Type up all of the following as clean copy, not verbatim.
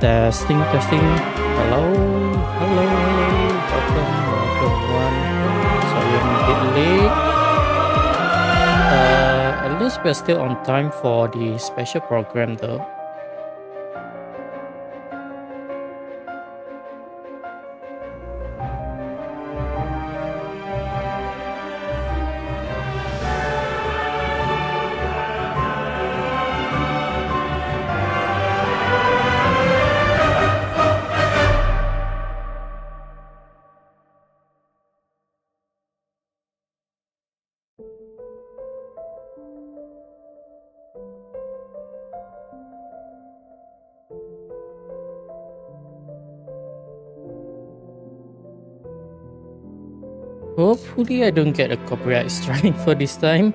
Testing, testing. Hello, hello, hello. Welcome one. Sorry, I'm a bit late. At least we're still on time for the special program, though. Hopefully I don't get a copyright strike for this time.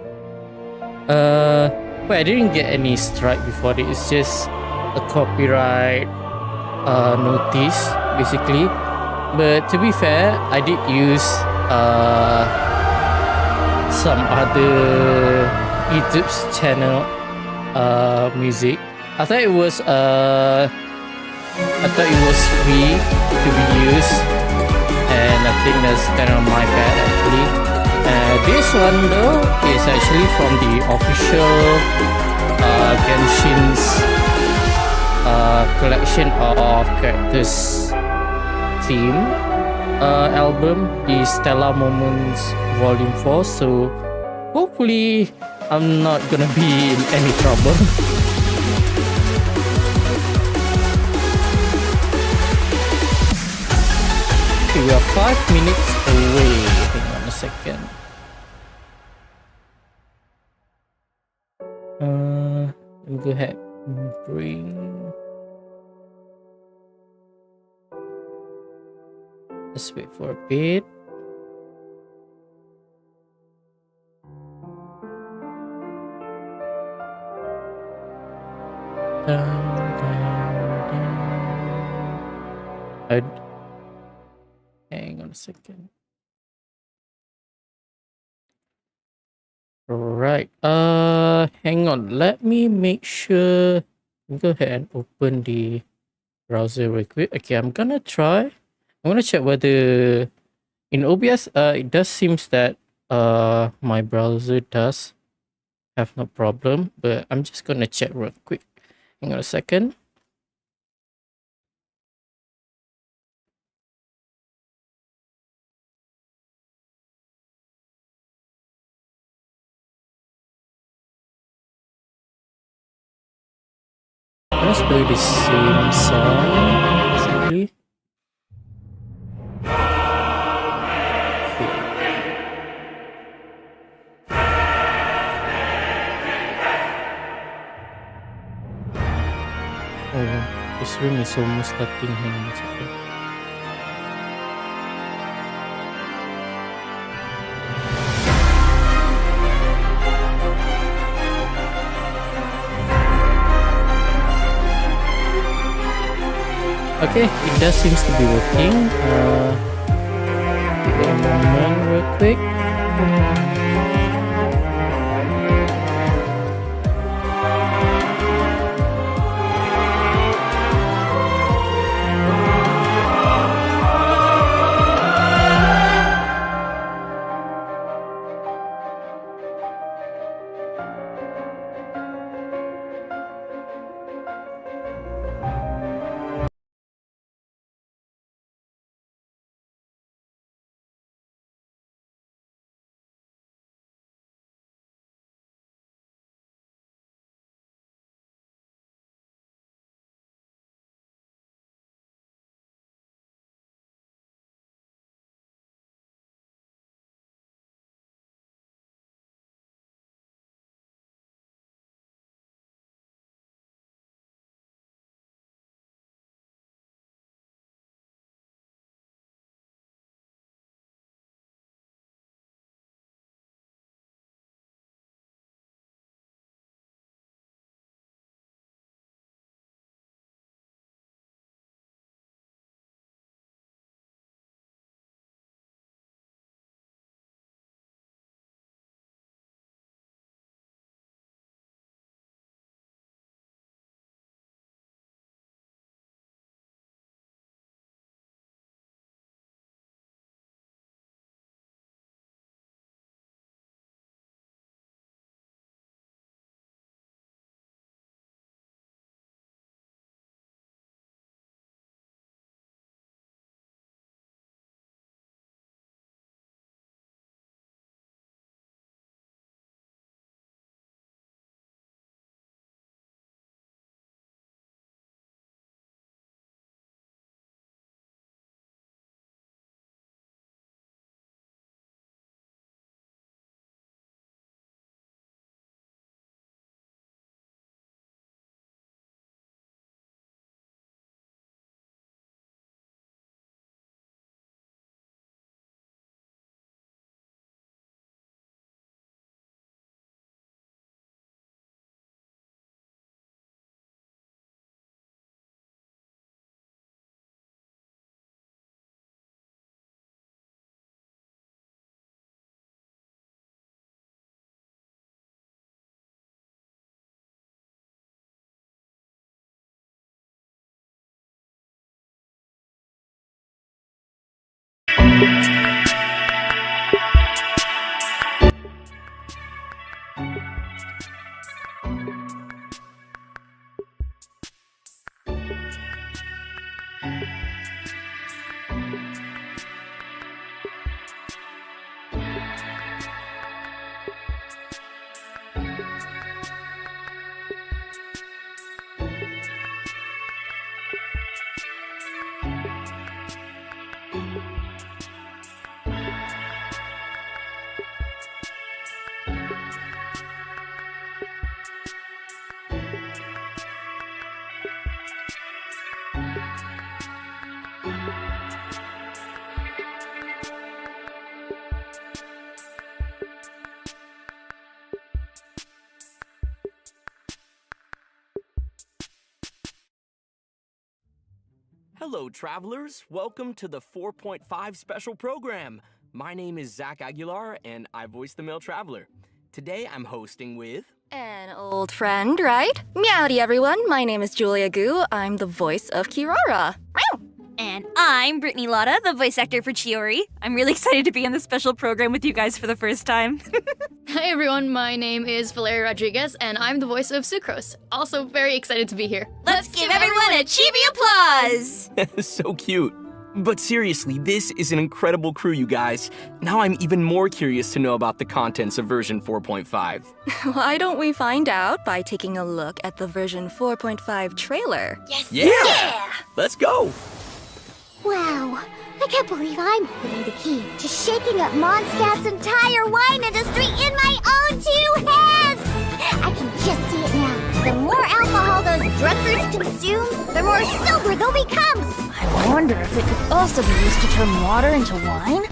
But I didn't get any strike before this. It's just a copyright notice, basically. But to be fair, I did use some other YouTube's channel music. I thought it was free to be used, and I think that's kind of my bad actually. This one though is actually from the official Genshin's collection of characters theme album, the Stellar Moments Volume 4. So hopefully I'm not gonna be in any trouble. Okay, we are 5 minutes away. Hang on a second. Let me go ahead and bring. Let's wait for a bit. Hang on a second. Right. Hang on. Let me make sure. Go ahead and open the browser real quick. Okay, I'm gonna try. I'm gonna check whether in OBS it does seems that my browser does have no problem, but I'm just gonna check real quick. Hang on a second. Let's play the same song, basically. Oh, this room is almost starting. Hang on a second. Okay, it does seems to be working. Give it a moment real quick. Hello, travelers. Welcome to the 4.5 Special Program. My name is Zach Aguilar, and I voice the male traveler. Today, I'm hosting with... An old friend, right? Meowdy, everyone. My name is Julia Gu. I'm the voice of Kirara. And I'm Brittany Lotta, the voice actor for Chiori. I'm really excited to be in the special program with you guys for the first time. Hi everyone, my name is Valeria Rodriguez, and I'm the voice of Sucrose. Also very excited to be here. Let's give everyone a chibi applause! So cute. But seriously, this is an incredible crew, you guys. Now I'm even more curious to know about the contents of version 4.5. Why don't we find out by taking a look at the version 4.5 trailer? Yes! Yeah! Let's go! Wow, I can't believe I'm holding the key to shaking up Mondstadt's entire wine industry in my own two hands! I can just see it now. The more alcohol those drunkards consume, the more sober they'll become! I wonder if it could also be used to turn water into wine?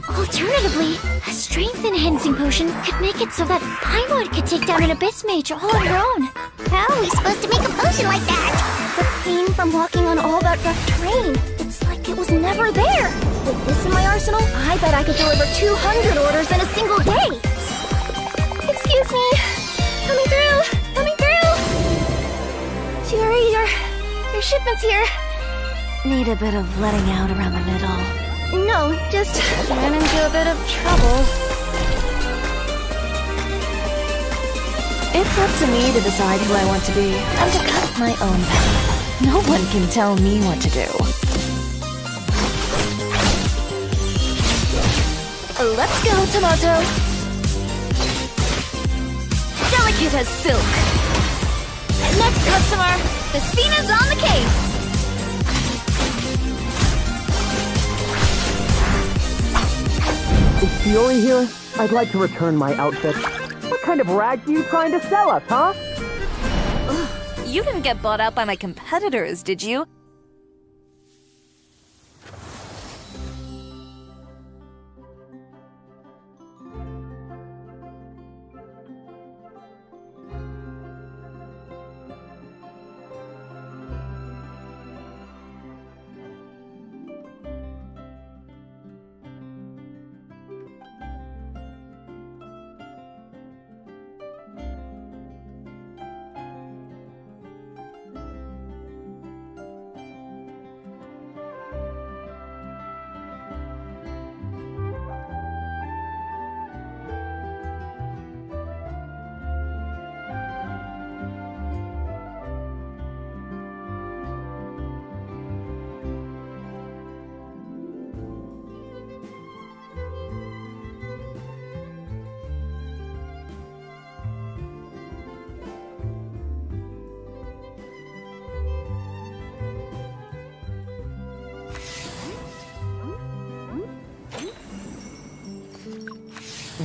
Alternatively, a strength-enhancing potion could make it so that Paimon could take down an Abyss Mage all on her own. How are we supposed to make a potion like that? The pain from walking on all that rough terrain. It's like it was never there. With this in my arsenal, I bet I could deliver 200 orders in a single day. Excuse me. Coming through. Coming through. Fury, your shipment's here. Need a bit of letting out around the middle. No, just ran into a bit of trouble. It's up to me to decide who I want to be and to cut my own path. No one can tell me what to do. Let's go, Tomato. Delicate as silk. Next customer, the Spina's on the case. Is Chiori here? I'd like to return my outfit. What kind of rags are you trying to sell us, huh? You didn't get bought out by my competitors, did you?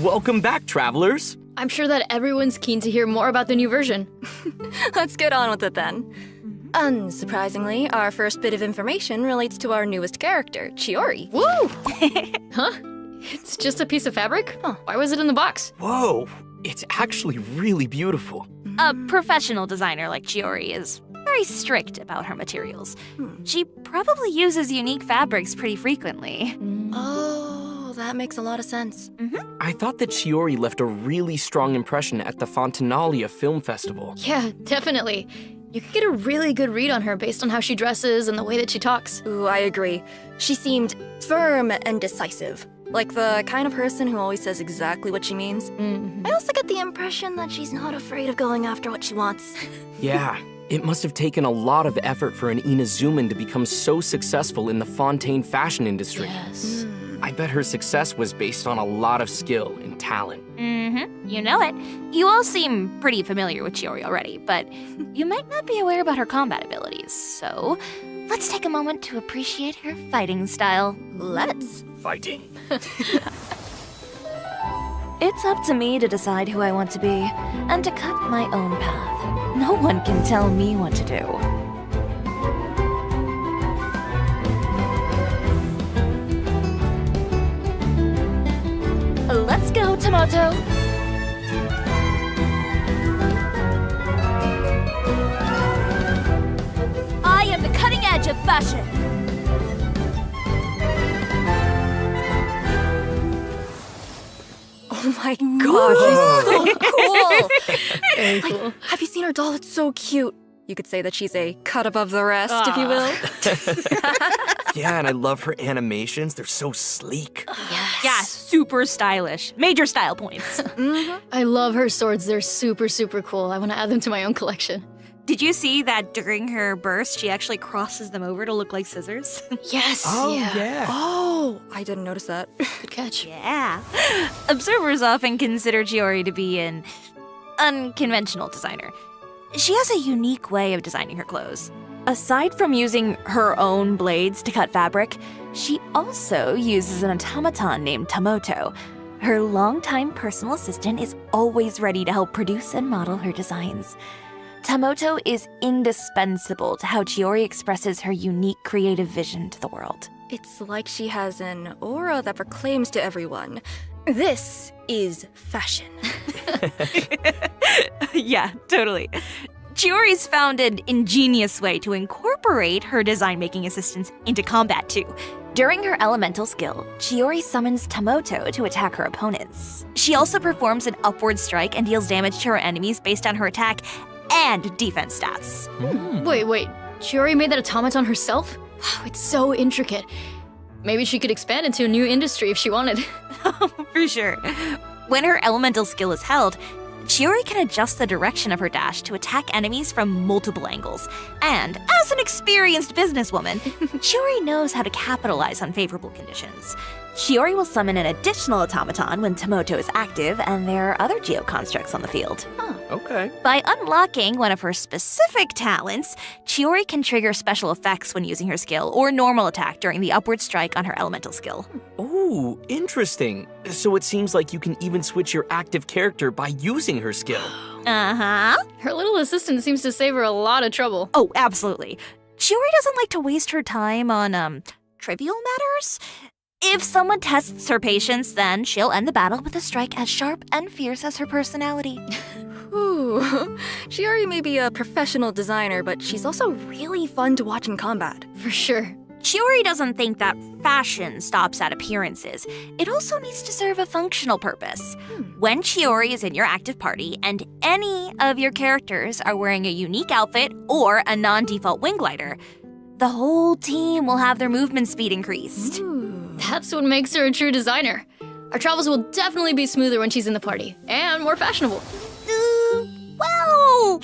Welcome back, travelers. I'm sure that everyone's keen to hear more about the new version. Let's get on with it then. Unsurprisingly, our first bit of information relates to our newest character, Chiori. Woo! Huh? It's just a piece of fabric? Huh. Why was it in the box? Whoa, it's actually really beautiful. A professional designer like Chiori is very strict about her materials. She probably uses unique fabrics pretty frequently. Oh, that makes a lot of sense. I thought that Chiori left a really strong impression at the Fontinalia Film Festival. Yeah, definitely. You could get a really good read on her based on how she dresses and the way that she talks. Ooh, I agree. She seemed firm and decisive. Like the kind of person who always says exactly what she means. I also get the impression that she's not afraid of going after what she wants. Yeah, it must have taken a lot of effort for an Inazuman to become so successful in the Fontaine fashion industry. Yes. I bet her success was based on a lot of skill and talent. You know it. You all seem pretty familiar with Chiori already, but you might not be aware about her combat abilities. So, let's take a moment to appreciate her fighting style. Let's. Fighting. It's up to me to decide who I want to be and to cut my own path. No one can tell me what to do. Let's go, Tomato. I am the cutting edge of fashion. Oh my god, she's so cool! Very cool. Have you seen her doll? It's so cute. You could say that she's a cut above the rest, if you will. Yeah, and I love her animations. They're so sleek. Yeah, super stylish. Major style points. I love her swords. They're super, super cool. I want to add them to my own collection. Did you see that during her burst, she actually crosses them over to look like scissors? Yes. yeah. Oh, I didn't notice that. Good catch. Yeah. Observers often consider Chiori to be an unconventional designer. She has a unique way of designing her clothes. Aside from using her own blades to cut fabric, she also uses an automaton named Tamoto. Her longtime personal assistant is always ready to help produce and model her designs. Tamoto is indispensable to how Chiori expresses her unique creative vision to the world. It's like she has an aura that proclaims to everyone, this is fashion. Yeah, totally. Chiori's found an ingenious way to incorporate her design-making assistants into combat, too. During her elemental skill, Chiori summons Tamoto to attack her opponents. She also performs an upward strike and deals damage to her enemies based on her attack and defense stats. Wait. Chiori made that automaton herself? Wow, it's so intricate. Maybe she could expand into a new industry if she wanted. For sure. When her elemental skill is held, Chiori can adjust the direction of her dash to attack enemies from multiple angles. And as an experienced businesswoman, Chiori knows how to capitalize on favorable conditions. Chiori will summon an additional automaton when Tamoto is active and there are other geoconstructs on the field. Okay. By unlocking one of her specific talents, Chiori can trigger special effects when using her skill or normal attack during the upward strike on her elemental skill. Ooh, interesting. So it seems like you can even switch your active character by using her skill. Uh-huh. Her little assistant seems to save her a lot of trouble. Oh, absolutely. Chiori doesn't like to waste her time on, trivial matters. If someone tests her patience, then she'll end the battle with a strike as sharp and fierce as her personality. Ooh, Chiori may be a professional designer, but she's also really fun to watch in combat. For sure. Chiori doesn't think that fashion stops at appearances. It also needs to serve a functional purpose. When Chiori is in your active party and any of your characters are wearing a unique outfit or a non-default wing glider, the whole team will have their movement speed increased. That's what makes her a true designer. Our travels will definitely be smoother when she's in the party, and more fashionable. Well,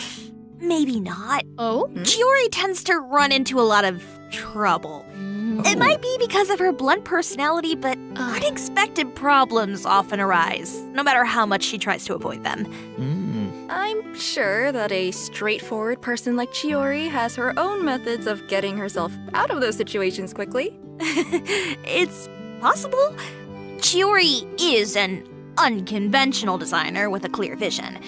maybe not. Oh? Chiori tends to run into a lot of trouble. It might be because of her blunt personality, but unexpected problems often arise, no matter how much she tries to avoid them. I'm sure that a straightforward person like Chiori has her own methods of getting herself out of those situations quickly. It's possible. Chiori is an unconventional designer with a clear vision.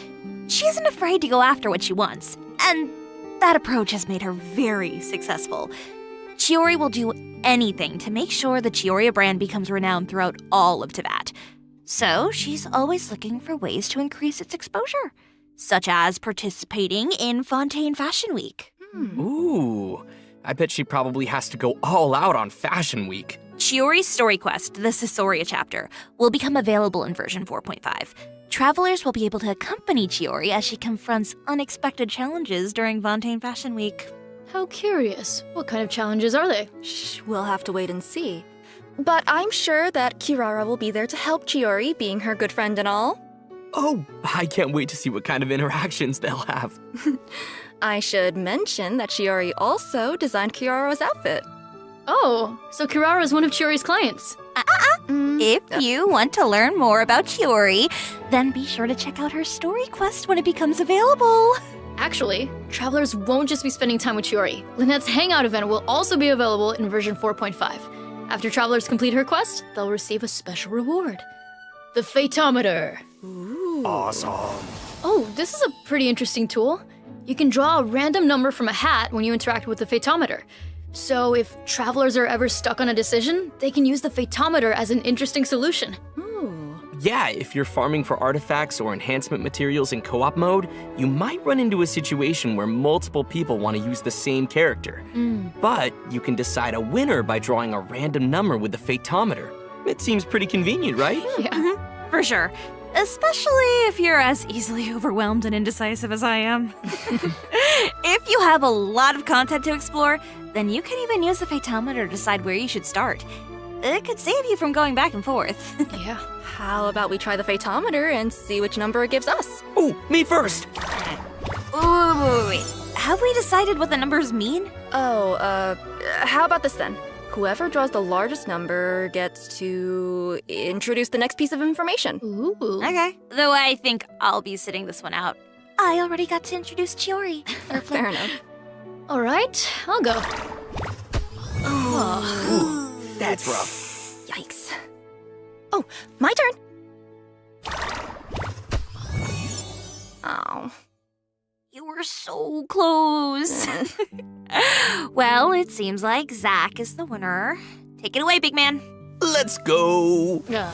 She isn't afraid to go after what she wants, and that approach has made her very successful. Chiori will do anything to make sure the Chioria brand becomes renowned throughout all of Teyvat. So she's always looking for ways to increase its exposure, such as participating in Fontaine Fashion Week. Ooh, I bet she probably has to go all out on Fashion Week. Chiori's story quest, the Caesarea chapter, will become available in version 4.5. Travelers will be able to accompany Chiori as she confronts unexpected challenges during Fontaine Fashion Week. How curious. What kind of challenges are they? Shh, we'll have to wait and see. But I'm sure that Kirara will be there to help Chiori, being her good friend and all. Oh, I can't wait to see what kind of interactions they'll have. I should mention that Chiori also designed Kirara's outfit. Oh, so Kirara is one of Chiori's clients. If you want to learn more about Chiori, then be sure to check out her story quest when it becomes available. Actually, travelers won't just be spending time with Chiori. Lynette's Hangout event will also be available in version 4.5. After travelers complete her quest, they'll receive a special reward. The Fatometer. Awesome. Oh, this is a pretty interesting tool. You can draw a random number from a hat when you interact with the Fatometer. So if travelers are ever stuck on a decision, they can use the Fatometer as an interesting solution. Yeah, if you're farming for artifacts or enhancement materials in co-op mode, you might run into a situation where multiple people want to use the same character. But you can decide a winner by drawing a random number with the Fatometer. It seems pretty convenient, right? Yeah. For sure. Especially if you're as easily overwhelmed and indecisive as I am. If you have a lot of content to explore, then you can even use the Fatometer to decide where you should start. It could save you from going back and forth. Yeah. How about we try the Fatometer and see which number it gives us? Oh, me first! Wait. Have we decided what the numbers mean? Oh, how about this then? Whoever draws the largest number gets to introduce the next piece of information. Ooh. Okay. Though I think I'll be sitting this one out. I already got to introduce Chiori. Fair enough. All right, I'll go. Ooh, that's rough. Yikes. Oh, my turn. Oh. You were so close. Well, it seems like Zach is the winner. Take it away, big man. Let's go! Uh,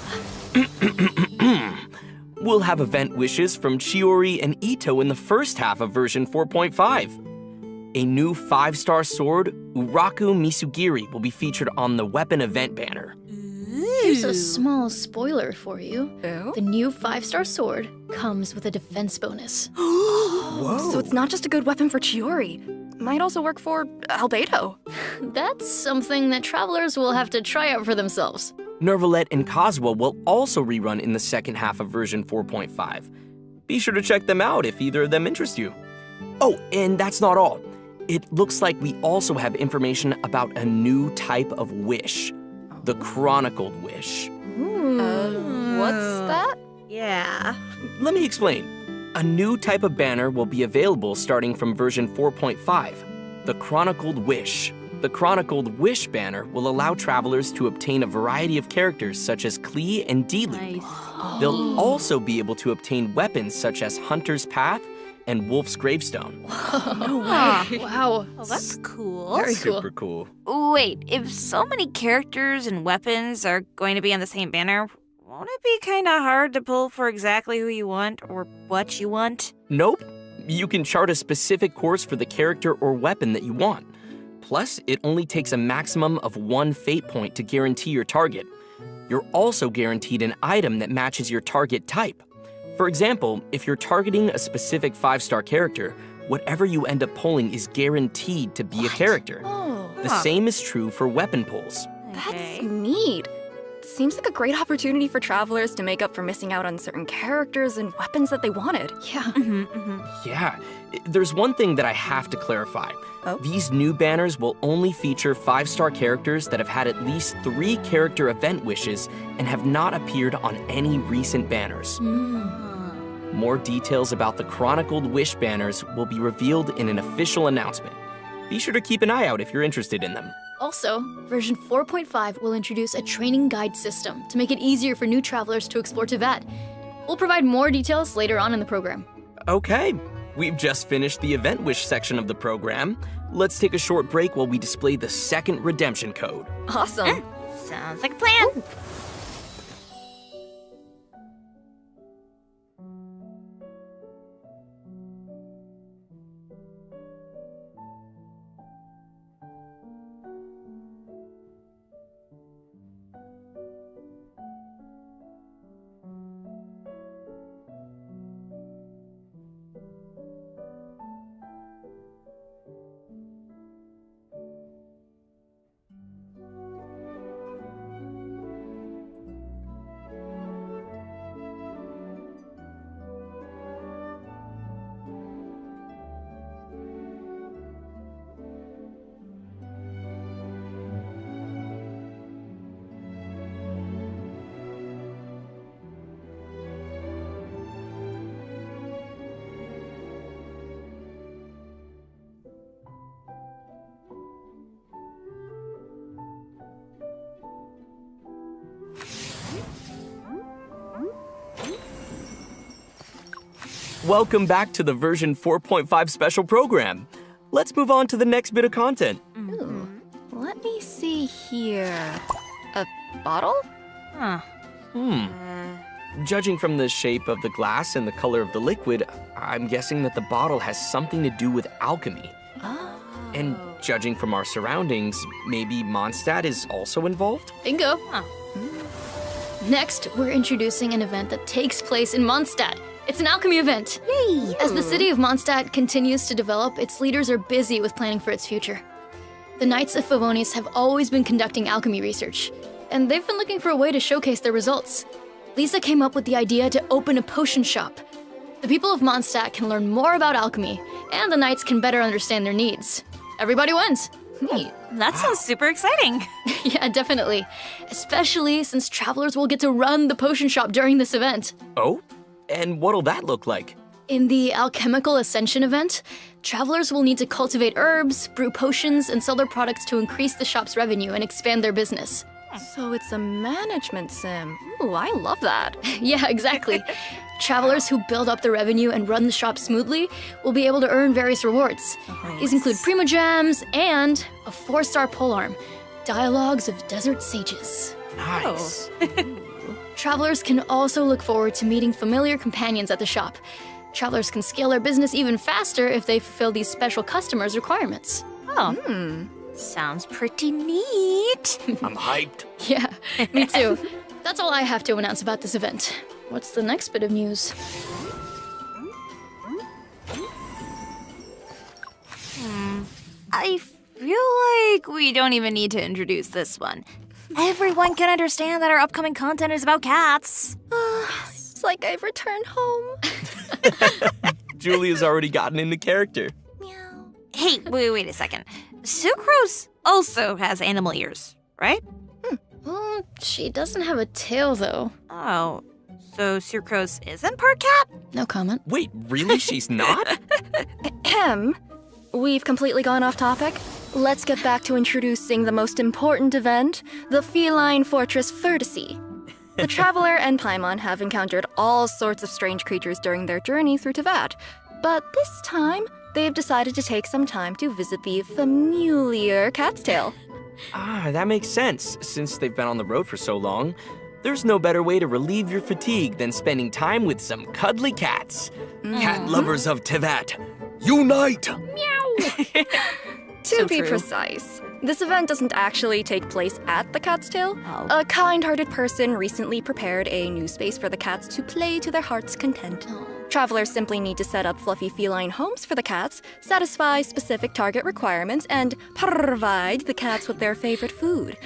We'll have event wishes from Chiori and Ito in the first half of version 4.5. A new 5-star sword, Uraku Misugiri, will be featured on the weapon event banner. here's a small spoiler for you. Oh? The new 5-star sword comes with a defense bonus. So it's not just a good weapon for Chiori. Might also work for Albedo. That's something that travelers will have to try out for themselves. Nervalet and Kazuha will also rerun in the second half of version 4.5. Be sure to check them out if either of them interest you. Oh, and that's not all. It looks like we also have information about a new type of wish, the Chronicled Wish. What's that? Yeah. Let me explain. A new type of banner will be available starting from version 4.5, the Chronicled Wish. The Chronicled Wish banner will allow travelers to obtain a variety of characters such as Klee and Dilu. They'll also be able to obtain weapons such as Hunter's Path and Wolf's Gravestone. Wow. Well, that's cool. Very cool. Super cool. Wait, if so many characters and weapons are going to be on the same banner, won't it be kind of hard to pull for exactly who you want or what you want? Nope. You can chart a specific course for the character or weapon that you want. Plus, it only takes a maximum of 1 fate point to guarantee your target. You're also guaranteed an item that matches your target type. For example, if you're targeting a specific 5-star character, whatever you end up pulling is guaranteed to be a character. Oh, The same is true for weapon pulls. that's neat. Seems like a great opportunity for travelers to make up for missing out on certain characters and weapons that they wanted. Yeah. Yeah, there's one thing that I have to clarify. Oh? These new banners will only feature 5-star characters that have had at least 3 character event wishes and have not appeared on any recent banners. More details about the Chronicled Wish banners will be revealed in an official announcement. Be sure to keep an eye out if you're interested in them. Also, version 4.5 will introduce a training guide system to make it easier for new travelers to explore Teyvat. We'll provide more details later on in the program. Okay, we've just finished the event wish section of the program. Let's take a short break while we display the second redemption code. Awesome. Sounds like a plan. Welcome back to the version 4.5 special program. Let's move on to the next bit of content. Ooh, let me see here. A bottle? Huh. Judging from the shape of the glass and the color of the liquid, I'm guessing that the bottle has something to do with alchemy. Oh. And judging from our surroundings, maybe Mondstadt is also involved? Bingo. Next, we're introducing an event that takes place in Mondstadt. It's an alchemy event. Yay! As the city of Mondstadt continues to develop, its leaders are busy with planning for its future. The Knights of Favonius have always been conducting alchemy research, and they've been looking for a way to showcase their results. Lisa came up with the idea to open a potion shop. The people of Mondstadt can learn more about alchemy, and the Knights can better understand their needs. Everybody wins. Neat. That sounds super exciting. Yeah, definitely. Especially since travelers will get to run the potion shop during this event. Oh? And what'll that look like? In the Alchemical Ascension event, travelers will need to cultivate herbs, brew potions, and sell their products to increase the shop's revenue and expand their business. So it's a management sim. Ooh, I love that. Yeah, exactly. Travelers who build up their revenue and run the shop smoothly will be able to earn various rewards. These include Primo Gems and a 4-star polearm, Dialogues of Desert Sages. Nice. Travelers can also look forward to meeting familiar companions at the shop. Travelers can scale their business even faster if they fulfill these special customers' requirements. Sounds pretty neat. I'm hyped. Yeah, me too. That's all I have to announce about this event. What's the next bit of news? I feel like we don't even need to introduce this one. Everyone can understand that our upcoming content is about cats. It's like I've returned home. Julia's already gotten into character. Hey, wait a second. Sucrose also has animal ears, right? She doesn't have a tail, though. Oh, so Sucrose isn't part cat? No comment. Wait, really? She's not? Ahem. We've completely gone off topic. Let's get back to introducing the most important event, the Feline Fortress Vertice. The Traveler and Paimon have encountered all sorts of strange creatures during their journey through Teyvat, but this time, they've decided to take some time to visit the familiar Cat's Tail. That makes sense. Since they've been on the road for so long, there's no better way to relieve your fatigue than spending time with some cuddly cats. Cat lovers of Teyvat, unite! To be precise, this event doesn't actually take place at the Cat's Tail. A kind-hearted person recently prepared a new space for the cats to play to their heart's content. Travelers simply need to set up fluffy feline homes for the cats, satisfy specific target requirements, and provide the cats with their favorite food.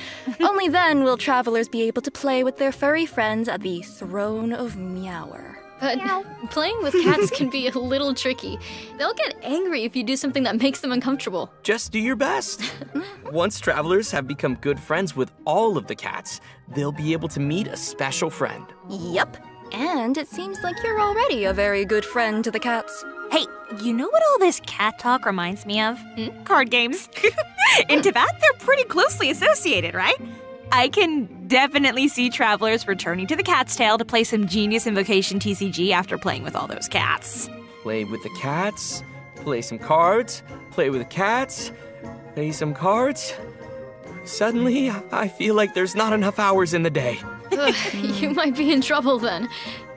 Only then will travelers be able to play with their furry friends at the Throne of Meower. But playing with cats can be a little tricky. They'll get angry if you do something that makes them uncomfortable. Just do your best. Once travelers have become good friends with all of the cats, they'll be able to meet a special friend. Yep. And it seems like you're already a very good friend to the cats. Hey, you know what all this cat talk reminds me of? Card games. In Teyvat, they're pretty closely associated, right? I can definitely see travelers returning to the Cat's Tail to play some Genius Invocation TCG after playing with all those cats. Play with the cats, play some cards, play with the cats, play some cards. Suddenly, I feel like there's not enough hours in the day. You might be in trouble then.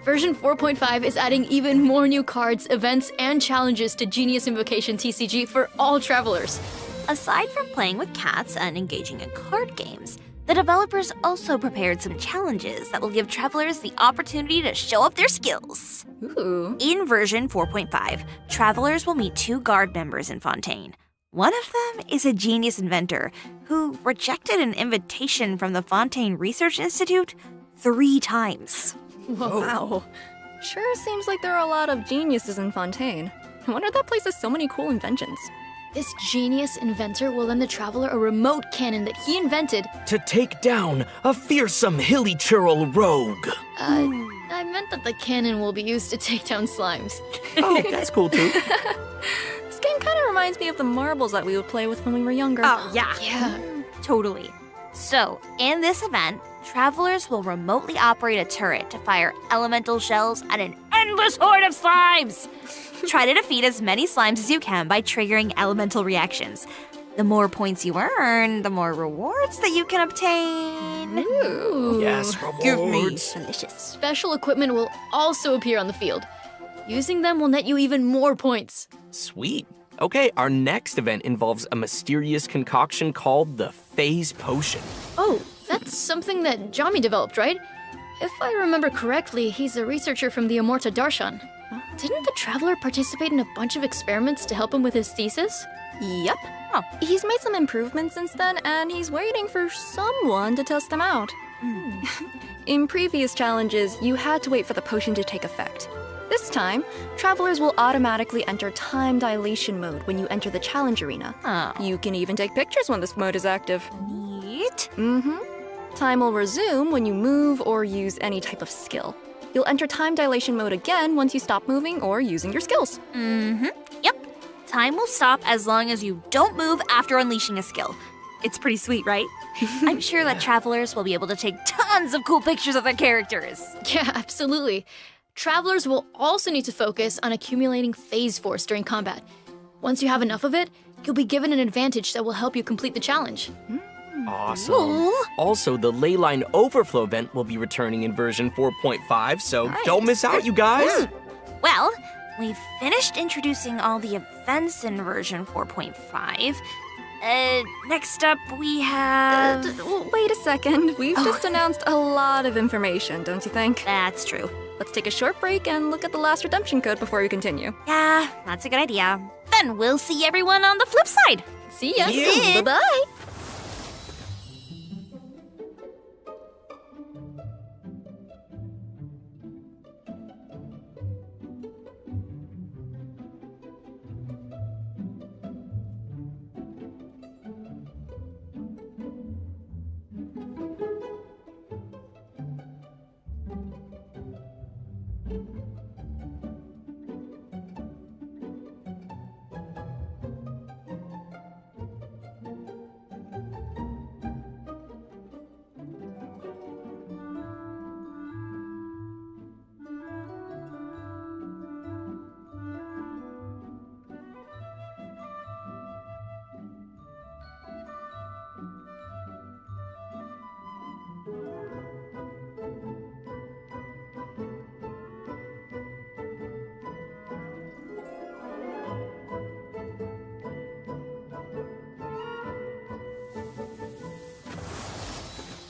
Version 4.5 is adding even more new cards, events, and challenges to Genius Invocation TCG for all travelers. Aside from playing with cats and engaging in card games, the developers also prepared some challenges that will give travelers the opportunity to show off their skills. Ooh. In version 4.5, travelers will meet 2 guard members in Fontaine. One of them is a genius inventor who rejected an invitation from the Fontaine Research Institute 3 times. Whoa. Wow. Sure seems like there are a lot of geniuses in Fontaine. I wonder if that place has so many cool inventions. This genius inventor will lend the traveler a remote cannon that he invented. To take down a fearsome hilly churl rogue. I meant that the cannon will be used to take down slimes. Oh, that's cool too. This game kind of reminds me of the marbles that we would play with when we were younger. Oh, yeah. Yeah. Totally. So, in this event, travelers will remotely operate a turret to fire elemental shells at an endless horde of slimes. Try to defeat as many slimes as you can by triggering elemental reactions. The more points you earn, the more rewards that you can obtain. Ooh. Yes, rewards. Delicious. Special equipment will also appear on the field. Using them will net you even more points. Sweet. Okay, our next event involves a mysterious concoction called the Phase Potion. Oh, that's something that Jami developed, right? If I remember correctly, he's a researcher from the Amorta Darshan. Didn't the Traveler participate in a bunch of experiments to help him with his thesis? Yep. Oh. He's made some improvements since then, and he's waiting for someone to test them out. In previous challenges, you had to wait for the potion to take effect. This time, travelers will automatically enter time dilation mode when you enter the challenge arena. Oh. You can even take pictures when this mode is active. Neat. Time will resume when you move or use any type of skill. You'll enter time dilation mode again once you stop moving or using your skills. Yep. Time will stop as long as you don't move after unleashing a skill. It's pretty sweet, right? I'm sure that travelers will be able to take tons of cool pictures of their characters. Yeah, absolutely. Travelers will also need to focus on accumulating phase force during combat. Once you have enough of it, you'll be given an advantage that will help you complete the challenge. Awesome. Cool. Also, the Leyline Overflow event will be returning in version 4.5, so don't miss out, you guys. Well, we've finished introducing all the events in version 4.5. Next up we have... Wait a second. We've just announced a lot of information, don't you think? That's true. Let's take a short break and look at the last redemption code before we continue. Yeah, that's a good idea. Then we'll see everyone on the flip side. See ya. Yeah. Bye-bye.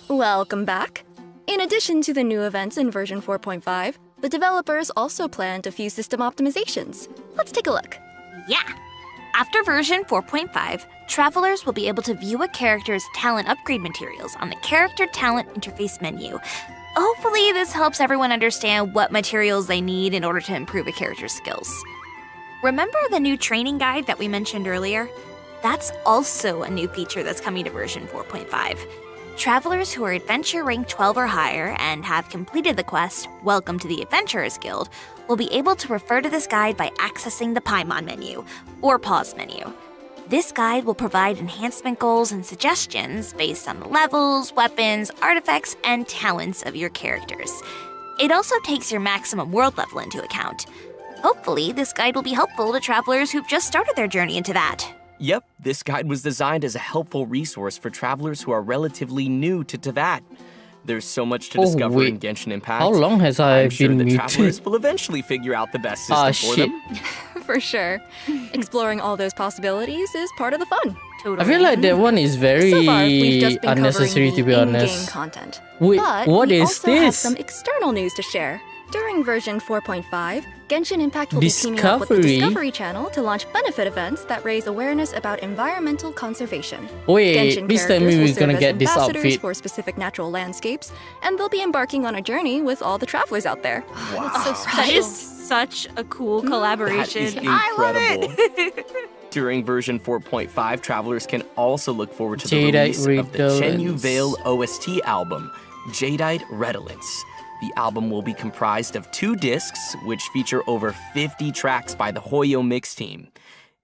Welcome back. In addition to the new events in version 4.5, the developers also planned a few system optimizations. Let's take a look. Yeah. After version 4.5, travelers will be able to view a character's talent upgrade materials on the Character Talent Interface menu. Hopefully, this helps everyone understand what materials they need in order to improve a character's skills. Remember the new training guide that we mentioned earlier? That's also a new feature that's coming to version 4.5. Travelers who are Adventure Rank 12 or higher and have completed the quest, Welcome to the Adventurers Guild, will be able to refer to this guide by accessing the Paimon menu, or pause menu. This guide will provide enhancement goals and suggestions based on the levels, weapons, artifacts, and talents of your characters. It also takes your maximum world level into account. Hopefully, this guide will be helpful to travelers who've just started their journey into that. Yep, this guide was designed as a helpful resource for travelers who are relatively new to Teyvat. There's so much to discover in Genshin Impact. How long has I I'm sure been the muted? travelers will eventually figure out the best system for them. For sure. Exploring all those possibilities is part of the fun. Totally. I feel like that one is very So far, we've just been unnecessary, covering to be the in-game honest. content. Wait, But what we is also have this? some external news to share. During version 4.5, Genshin Impact will be teaming up with the Discovery? Discovery Channel to launch benefit events that raise awareness about environmental conservation. Wait, Genshin please tell characters me will we're serve gonna as get this ambassadors outfit. for specific natural landscapes, and they'll be embarking on a journey with all the travelers out there. Wow. So That special. is such a cool collaboration. That is I love incredible. it. During version 4.5, travelers can also look forward to the Jadeite release of the Chenyu Redolence. Vale OST album, Jadeite Redolence. The album will be comprised of 2 discs, which feature over 50 tracks by the miHoYo mix team.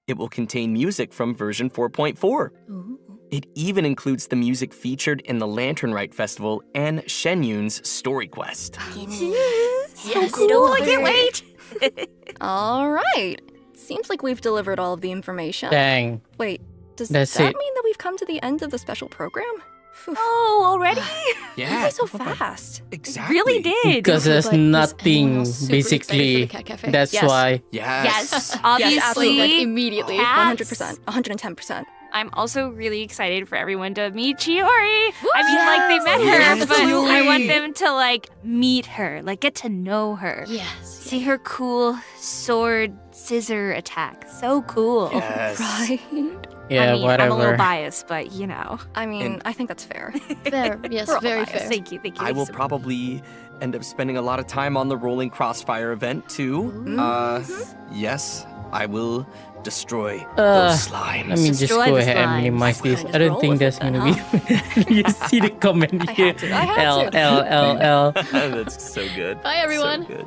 It will contain music from version 4.4. It even includes the music featured in the Lantern Rite Festival and Shenyun's Story Quest. So cool, I can't wait. All right. Seems like we've delivered all of the information. Dang. Wait, does That's that it. mean that we've come to the end of the special program? Phew. Oh, already? Yeah, Why so fast? exactly. Really did. Because there's But is nothing, anyone else super basically. excited for the Cat Cafe? That's Yes. why. Yes. Yes, obviously. Yes, absolutely. Immediately. Cats. 100%, 110%. I'm also really excited for everyone to meet Chiori. I mean, like, they met her, but I want them to, like, meet her, like, get to know her. Yes. See her cool sword scissor attack. So cool. Yes. Right. Yeah, I mean, whatever. I'm a little biased, but you know. I mean, And- I think that's fair. Fair. Yes, We're all very biased. fair. Thank you. I will probably end up spending a lot of time on the Rolling Crossfire event too. Yes, I will destroy those slimes. Let me just Destroy go the ahead and slimes. minimize this. Just I don't roll think with there's it then, gonna be. You see the comment I here. had to. I had L to. L L L. That's so good. Bye, everyone. So good.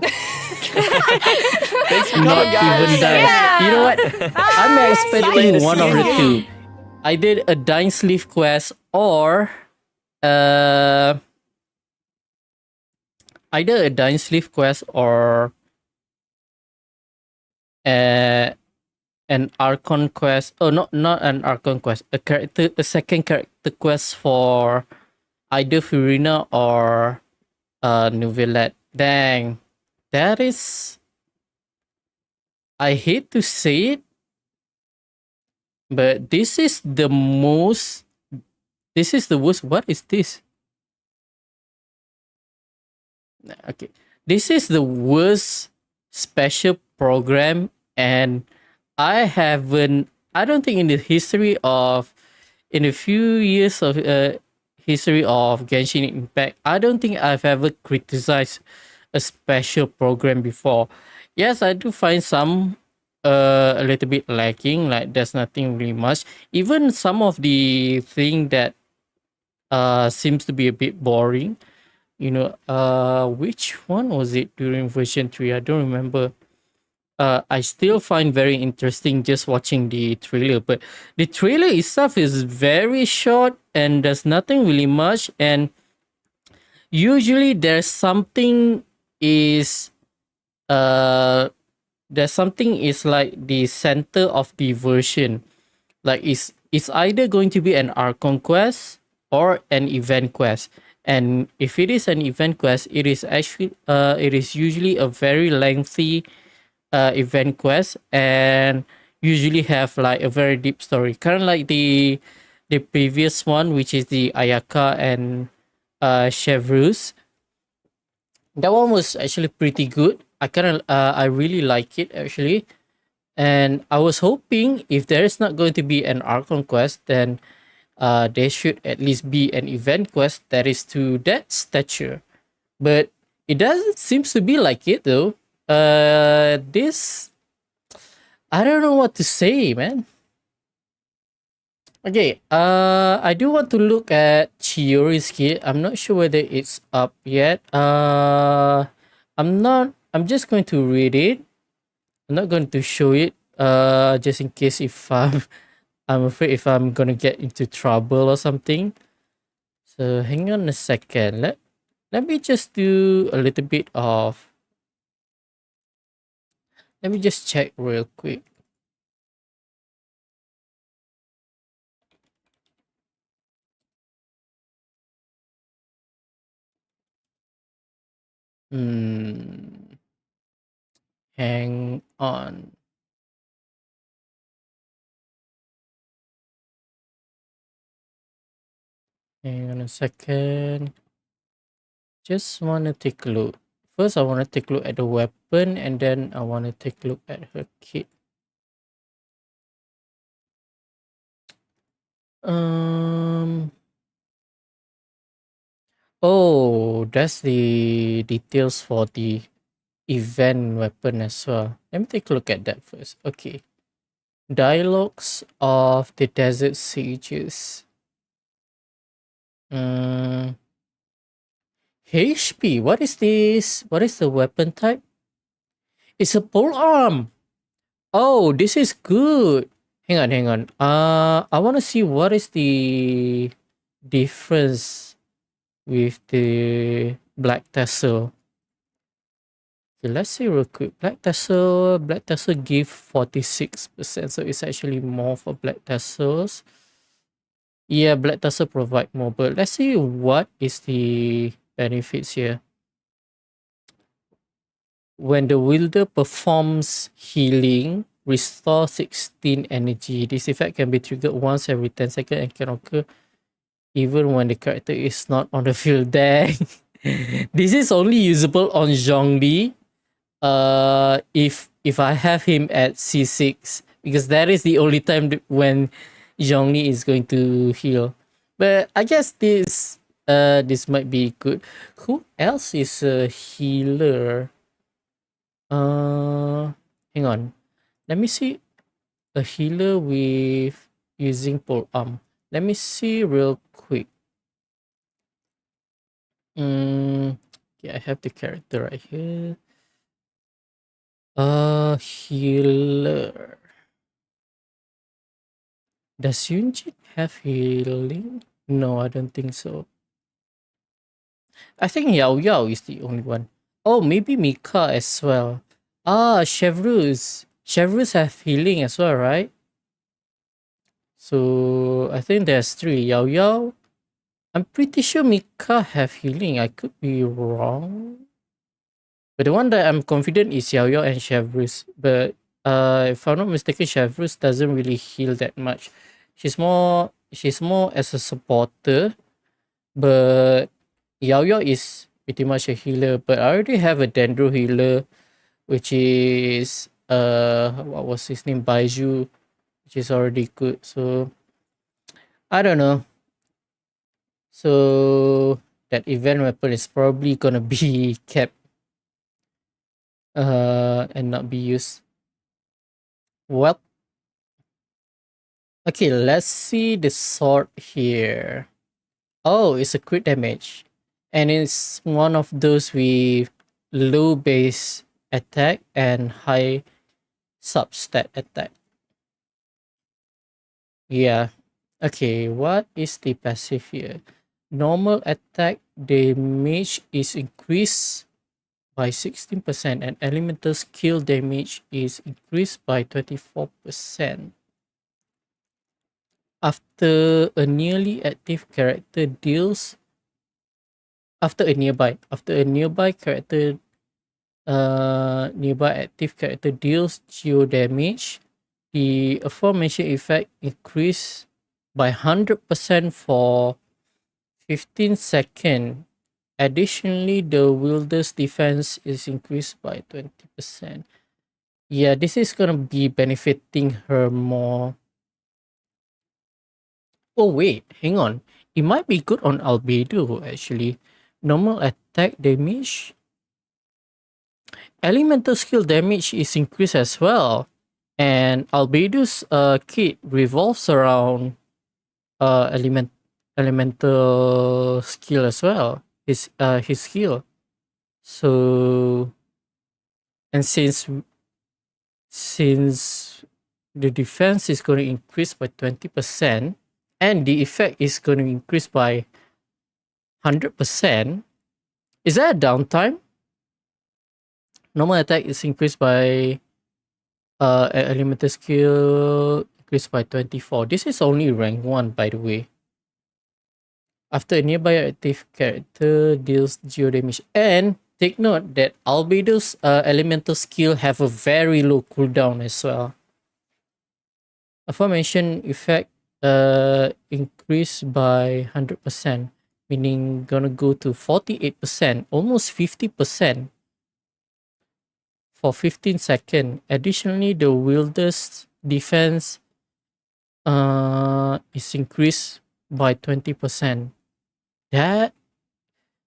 Thanks for Not coming, guys. even done. Yeah. You know what? I'm expecting later, one see of you. the two. I did a Dying Sleeve quest or either a Dying Sleeve quest or an Archon quest. Oh, not an Archon quest. A second character quest for either Furina or Nouvellette. Dang, that is. I hate to say it, but this is the most. This is the worst. What is this? Okay, this is the worst special program, and I haven't. I don't think in the history of, in a few years of history of Genshin Impact, I don't think I've ever criticized a special program before. Yes, I do find some a little bit lacking. Like there's nothing really much. Even some of the thing that seems to be a bit boring. You know, which one was it during version 3? I don't remember. I still find very interesting just watching the trailer, but the trailer itself is very short and there's nothing really much. And usually there's something is like the center of the version. Like it's either going to be an Archon quest or an event quest. And if it is an event quest, it is usually a very lengthy event quest and usually have like a very deep story. Kind of like the previous one, which is the Ayaka and Chevreuse. That one was actually pretty good. I really like it actually. And I was hoping if there is not going to be an Archon quest, then there should at least be an event quest that is to that stature. But it doesn't seem to be like it though. This I don't know what to say, man. Okay, I do want to look at Chiori's kit. I'm not sure whether it's up yet. I'm just going to read it. I'm not going to show it. Just in case if I'm afraid if I'm gonna get into trouble or something. So hang on a second. Let me just do a little bit of. Let me just check real quick. Hang on. Hang on a second. Just want to take a look. First, I want to take a look at the weapon, and then I want to take a look at her kit. Oh, that's the details for the event weapon as well. Let me take a look at that first. Okay. Dialogues of the Desert Sages. HP. What is this? What is the weapon type? It's a pole arm. Oh, this is good. Hang on. I want to see what is the difference with the Black Tassel. Okay, let's see real quick. Black Tassel give 46%, so it's actually more for Black Tassels. Yeah, Black Tassel provide more, but let's see what is the benefits here. When the wielder performs healing, Restore 16 energy. This effect can be triggered once every 10 seconds and can occur even when the character is not on the field. Dang. This is only usable on Zhongli. If I have him at C6, because that is the only time when Zhongli is going to heal. But I guess this might be good. Who else is a healer? Hang on. Let me see a healer with using pole arm. Let me see real quick. Okay, I have the character right here. Healer. Does Yunjin have healing? No, I don't think so. I think Yao Yao is the only one. Oh, maybe Mika as well. Chevrus. Chevrus have healing as well, right? So I think there's 3. Yao Yao. I'm pretty sure Mika have healing. I could be wrong. But the one that I'm confident is Yao Yao and Chevrus. But if I'm not mistaken, Chevrus doesn't really heal that much. She's more as a supporter. But Yao Yao is pretty much a healer. But I already have a Dendro healer, which is what was his name? Baiju, which is already good. So I don't know. So that event weapon is probably gonna be kept and not be used. Well, okay, let's see the sword here. Oh, it's a crit damage, and it's one of those with low base attack and high substat attack. Yeah. Okay, what is the passive here? Normal attack damage is increased by 16% and elemental skill damage is increased by 24%. After a nearby active character deals geo damage, the aforementioned effect increased by 100% for 15 seconds. Additionally, the wielder's defense is increased by 20%. Yeah, this is gonna be benefiting her more. Oh wait, hang on. It might be good on Albedo actually. Normal attack damage. Elemental skill damage is increased as well. And Albedo's kit revolves around elemental skill as well. His skill. So, and since the defense is going to increase by 20% and the effect is going to increase by 100%, is that a downtime? Normal attack is increased by elemental skill increased by 24. This is only rank 1, by the way. After a nearby active character deals geo damage. And take note that Albedo's elemental skill have a very low cooldown as well. Aforementioned effect increased by 100%, meaning gonna go to 48%, almost 50% for 15 seconds. Additionally, the wielder's defense is increased by 20%.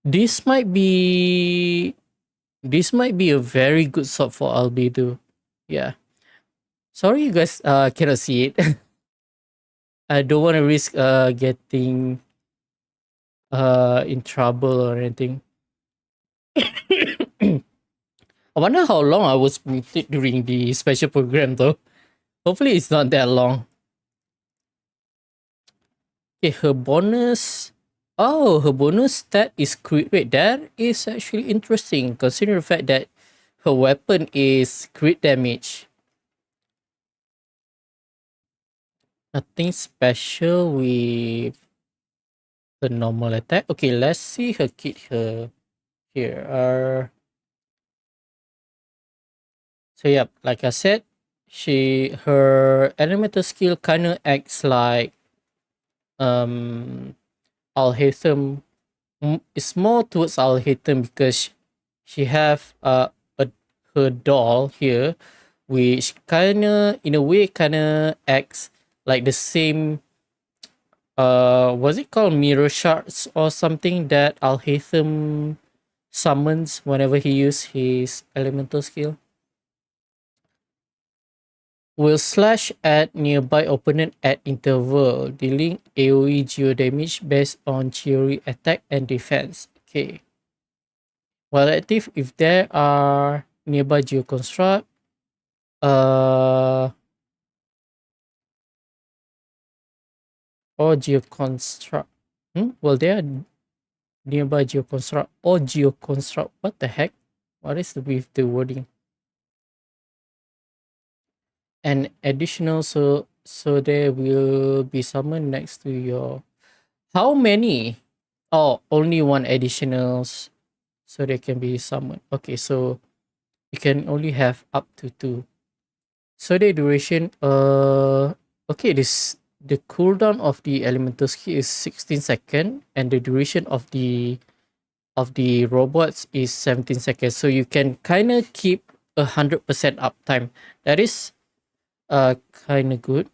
This might be a very good sword for Albedo. Yeah. Sorry you guys cannot see it. I don't want to risk getting in trouble or anything. I wonder how long I was muted during the special program though. Hopefully it's not that long. Okay, her bonus stat is crit rate. That is actually interesting considering the fact that her weapon is crit damage. Nothing special with the normal attack. Okay, let's see her kit here. So yeah, like I said, her elemental skill kind of acts like Alhaitham. It's more towards Alhaitham because she have a her doll here, which kind of in a way kind of acts like the same. Was it called mirror shards or something that Alhaitham summons whenever he uses his elemental skill? Will slash at nearby opponent at interval, dealing AoE geo damage based on theory attack and defense. Okay. While active, if there are nearby geo construct, or geo construct. Well, there are nearby geo construct or geo construct. What the heck? What is with the wording? An additional, so there will be someone next to your. How many? Oh, only one additional, so there can be someone. Okay, so you can only have up to 2. So the duration. Okay, the cooldown of the elemental skill is 16 seconds, and the duration of the robots is 17 seconds. So you can kind of keep 100% uptime. That is kind of good.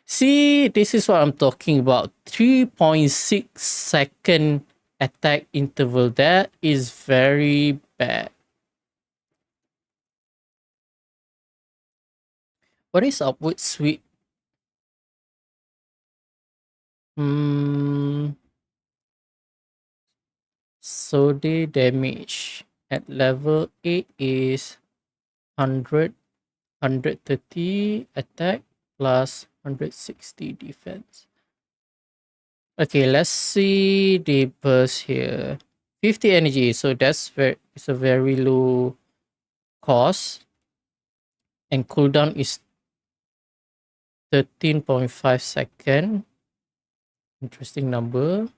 See, this is what I'm talking about. 3.6 second attack interval. That is very bad. What is upward sweep? So the damage at level 8 is 100, 130 attack plus 160 defense. Okay, let's see the burst here. 50 energy, so it's a very low cost. And cooldown is 13.5 second. Interesting number.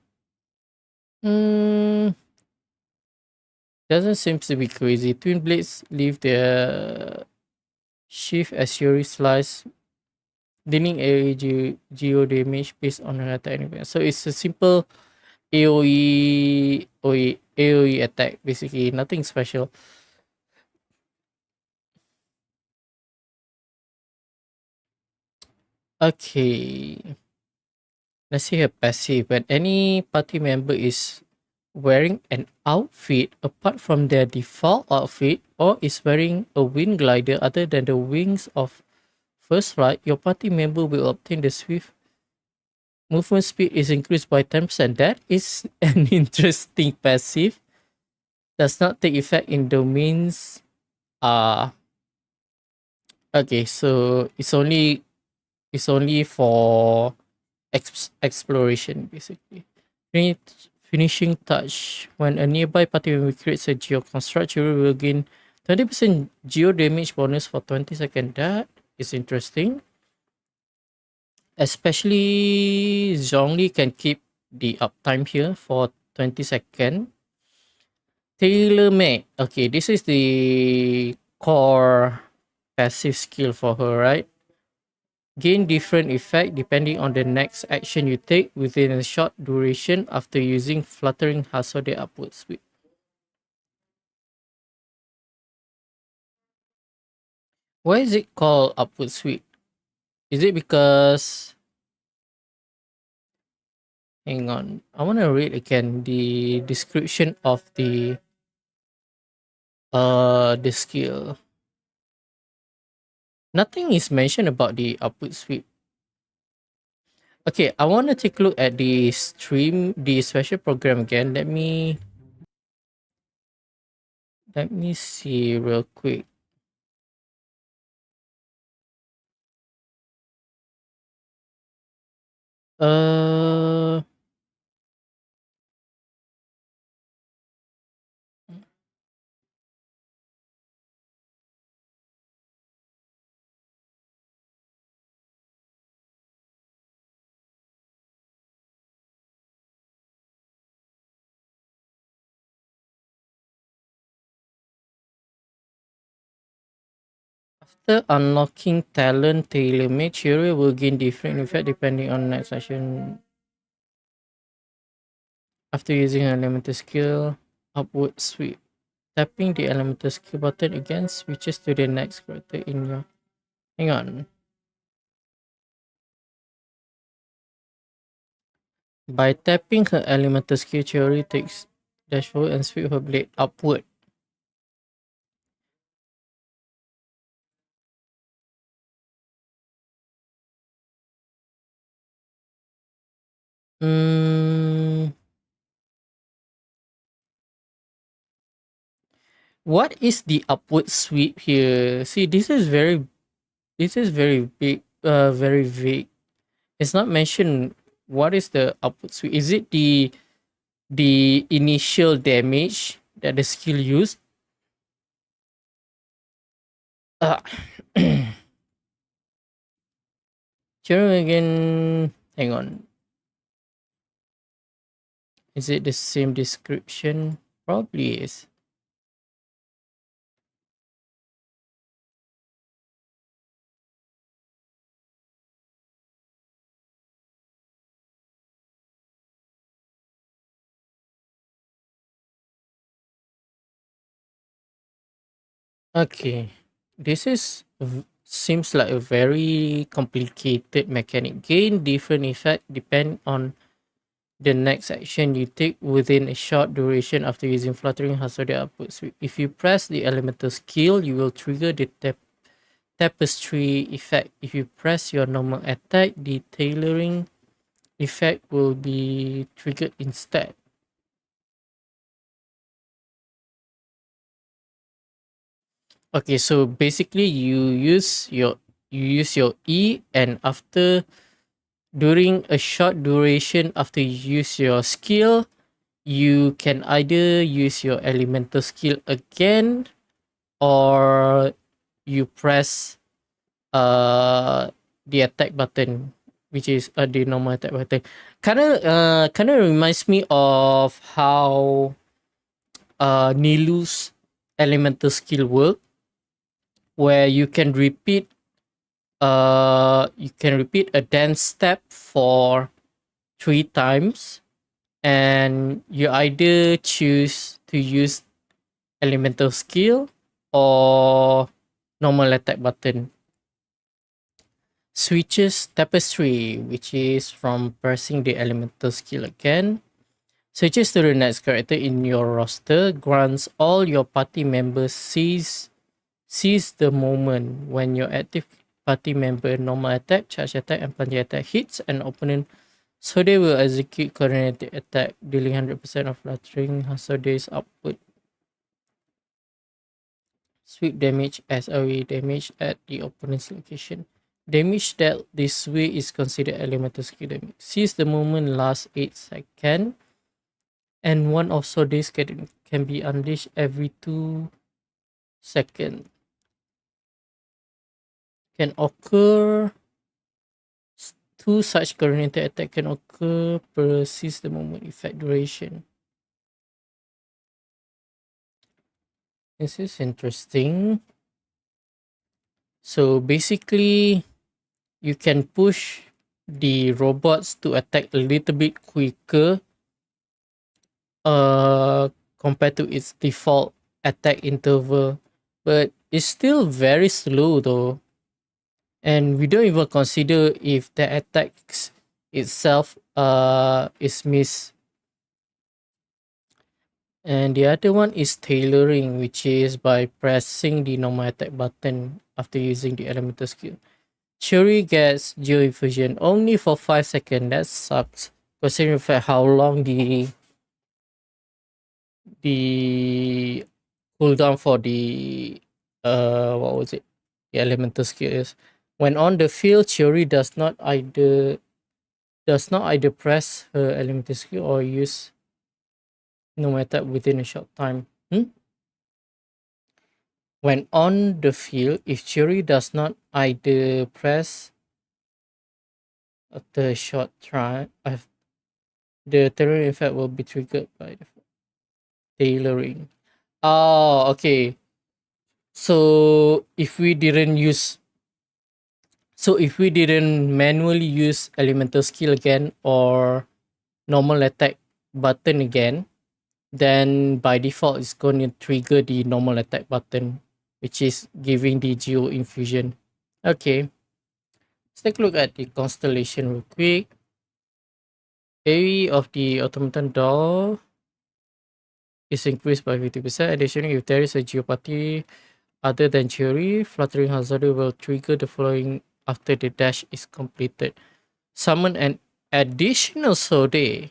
Doesn't seem to be crazy. Twin blades leave their shift as Yuri slice, dealing AoE geo damage based on an attack anywhere. So it's a simple AoE attack, basically. Nothing special. Okay. Let's see her passive. When any party member is wearing an outfit apart from their default outfit or is wearing a wind glider other than the wings of first flight, your party member will obtain the swift movement speed is increased by 10%. That is an interesting passive. Does not take effect in domains. Okay, so it's only for exploration, basically. Finishing touch. When a nearby party member creates a geo construct, you will gain 20% geo damage bonus for 20 seconds. That is interesting. Especially Zhongli can keep the uptime here for 20 seconds. Tailor made. Okay, this is the core passive skill for her, right? Gain different effect depending on the next action you take within a short duration after using fluttering Hasode upward sweep. Why is it called upward sweep? Is it because... Hang on. I want to read again the description of the skill. Nothing is mentioned about the upward sweep. Okay, I want to take a look at the special program again. Let me see real quick. Uh After unlocking talent tailor-made, Cheerio will gain different effect depending on next action. After using an elemental skill, upward sweep. Tapping the elemental skill button again switches to the next character in your... Hang on. By tapping her elemental skill, Cheerio takes dash forward and sweep her blade upward. What is the upward sweep here? See, this is very big, very vague. It's not mentioned what is the upward sweep. Is it the initial damage that the skill used? Sure, again, hang on. Is it the same description? Probably is. Okay, this is seems like a very complicated mechanic. Gain different effect depend on the next action you take within a short duration after using fluttering hazard output sweep. If you press the elemental skill, you will trigger the tapestry effect. If you press your normal attack, the tailoring effect will be triggered instead. Okay, so basically you use your E, and after during a short duration after you use your skill, you can either use your elemental skill again, or you press the attack button, which is the normal attack button. Kind of reminds me of how Nilu's elemental skill work, where you can repeat a dance step for 3 times, and you either choose to use elemental skill or normal attack button. Switches tapestry, which is from pressing the elemental skill again. Switches to the next character in your roster, grants all your party members seize the moment when your active party member normal attack, charge attack, and plunge attack hits an opponent, so they will execute coordinated attack, dealing 100% of fluttering hazardous output. Sweep damage as AoE damage at the opponent's location. Damage dealt this way is considered elemental skill damage. Seize the moment lasts 8 seconds, and one of Sode's can be unleashed every 2 seconds. Can occur 2 such coordinated attack can occur per seize the moment effect duration. This is interesting. So basically, you can push the robots to attack a little bit quicker compared to its default attack interval, but it's still very slow though. And we don't even consider if the attacks itself is missed. And the other one is tailoring, which is by pressing the normal attack button after using the elemental skill. Shuri gets Geo Infusion only for 5 seconds. That sucks, considering the fact how long the cooldown for the what was it? The elemental skill is. When on the field, Chiori does not either press her elemental skill or use no attack within a short time. When on the field, if Chiori does not either press after a short time, the tailoring effect will be triggered by the tailoring. Oh, okay. So if we didn't manually use elemental skill again or normal attack button again, then by default it's going to trigger the normal attack button, which is giving the geo infusion. Okay, let's take a look at the constellation real quick. AoE of the automaton doll is increased by 50%. Additionally, if there is a geopathy other than Cherry, Fluttering Hazard will trigger the following after the dash is completed. Summon an additional Sode.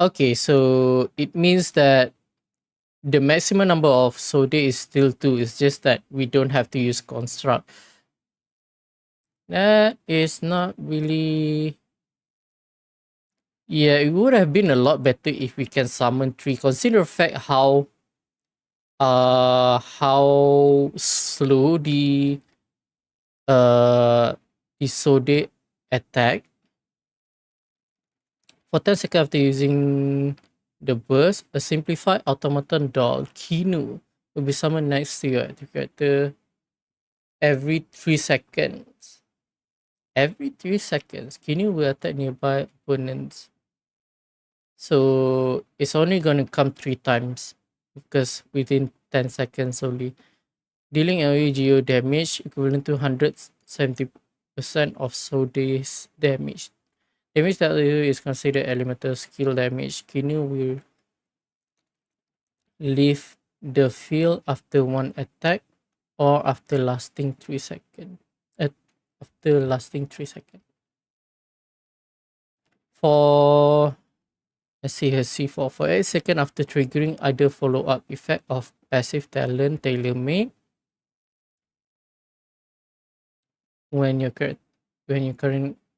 Okay, so it means that the maximum number of Sode is still 2. It's just that we don't have to use construct. That is not really... Yeah, it would have been a lot better if we can summon 3. Consider the fact how slow the Sode attack. For 10 seconds after using the burst, a simplified automaton doll, Kinu, will be summoned next to your active character every 3 seconds. Every 3 seconds, Kinu will attack nearby opponents. So it's only going to come 3 times because within 10 seconds only. Dealing AoE geo damage equivalent to 170% of Sode's damage. Damage that is considered elemental skill damage. Kinu will leave the field after 1 attack or after lasting 3 seconds. For let's see her C4. For 8 seconds after triggering either follow-up effect of passive talent tailor-made, when your current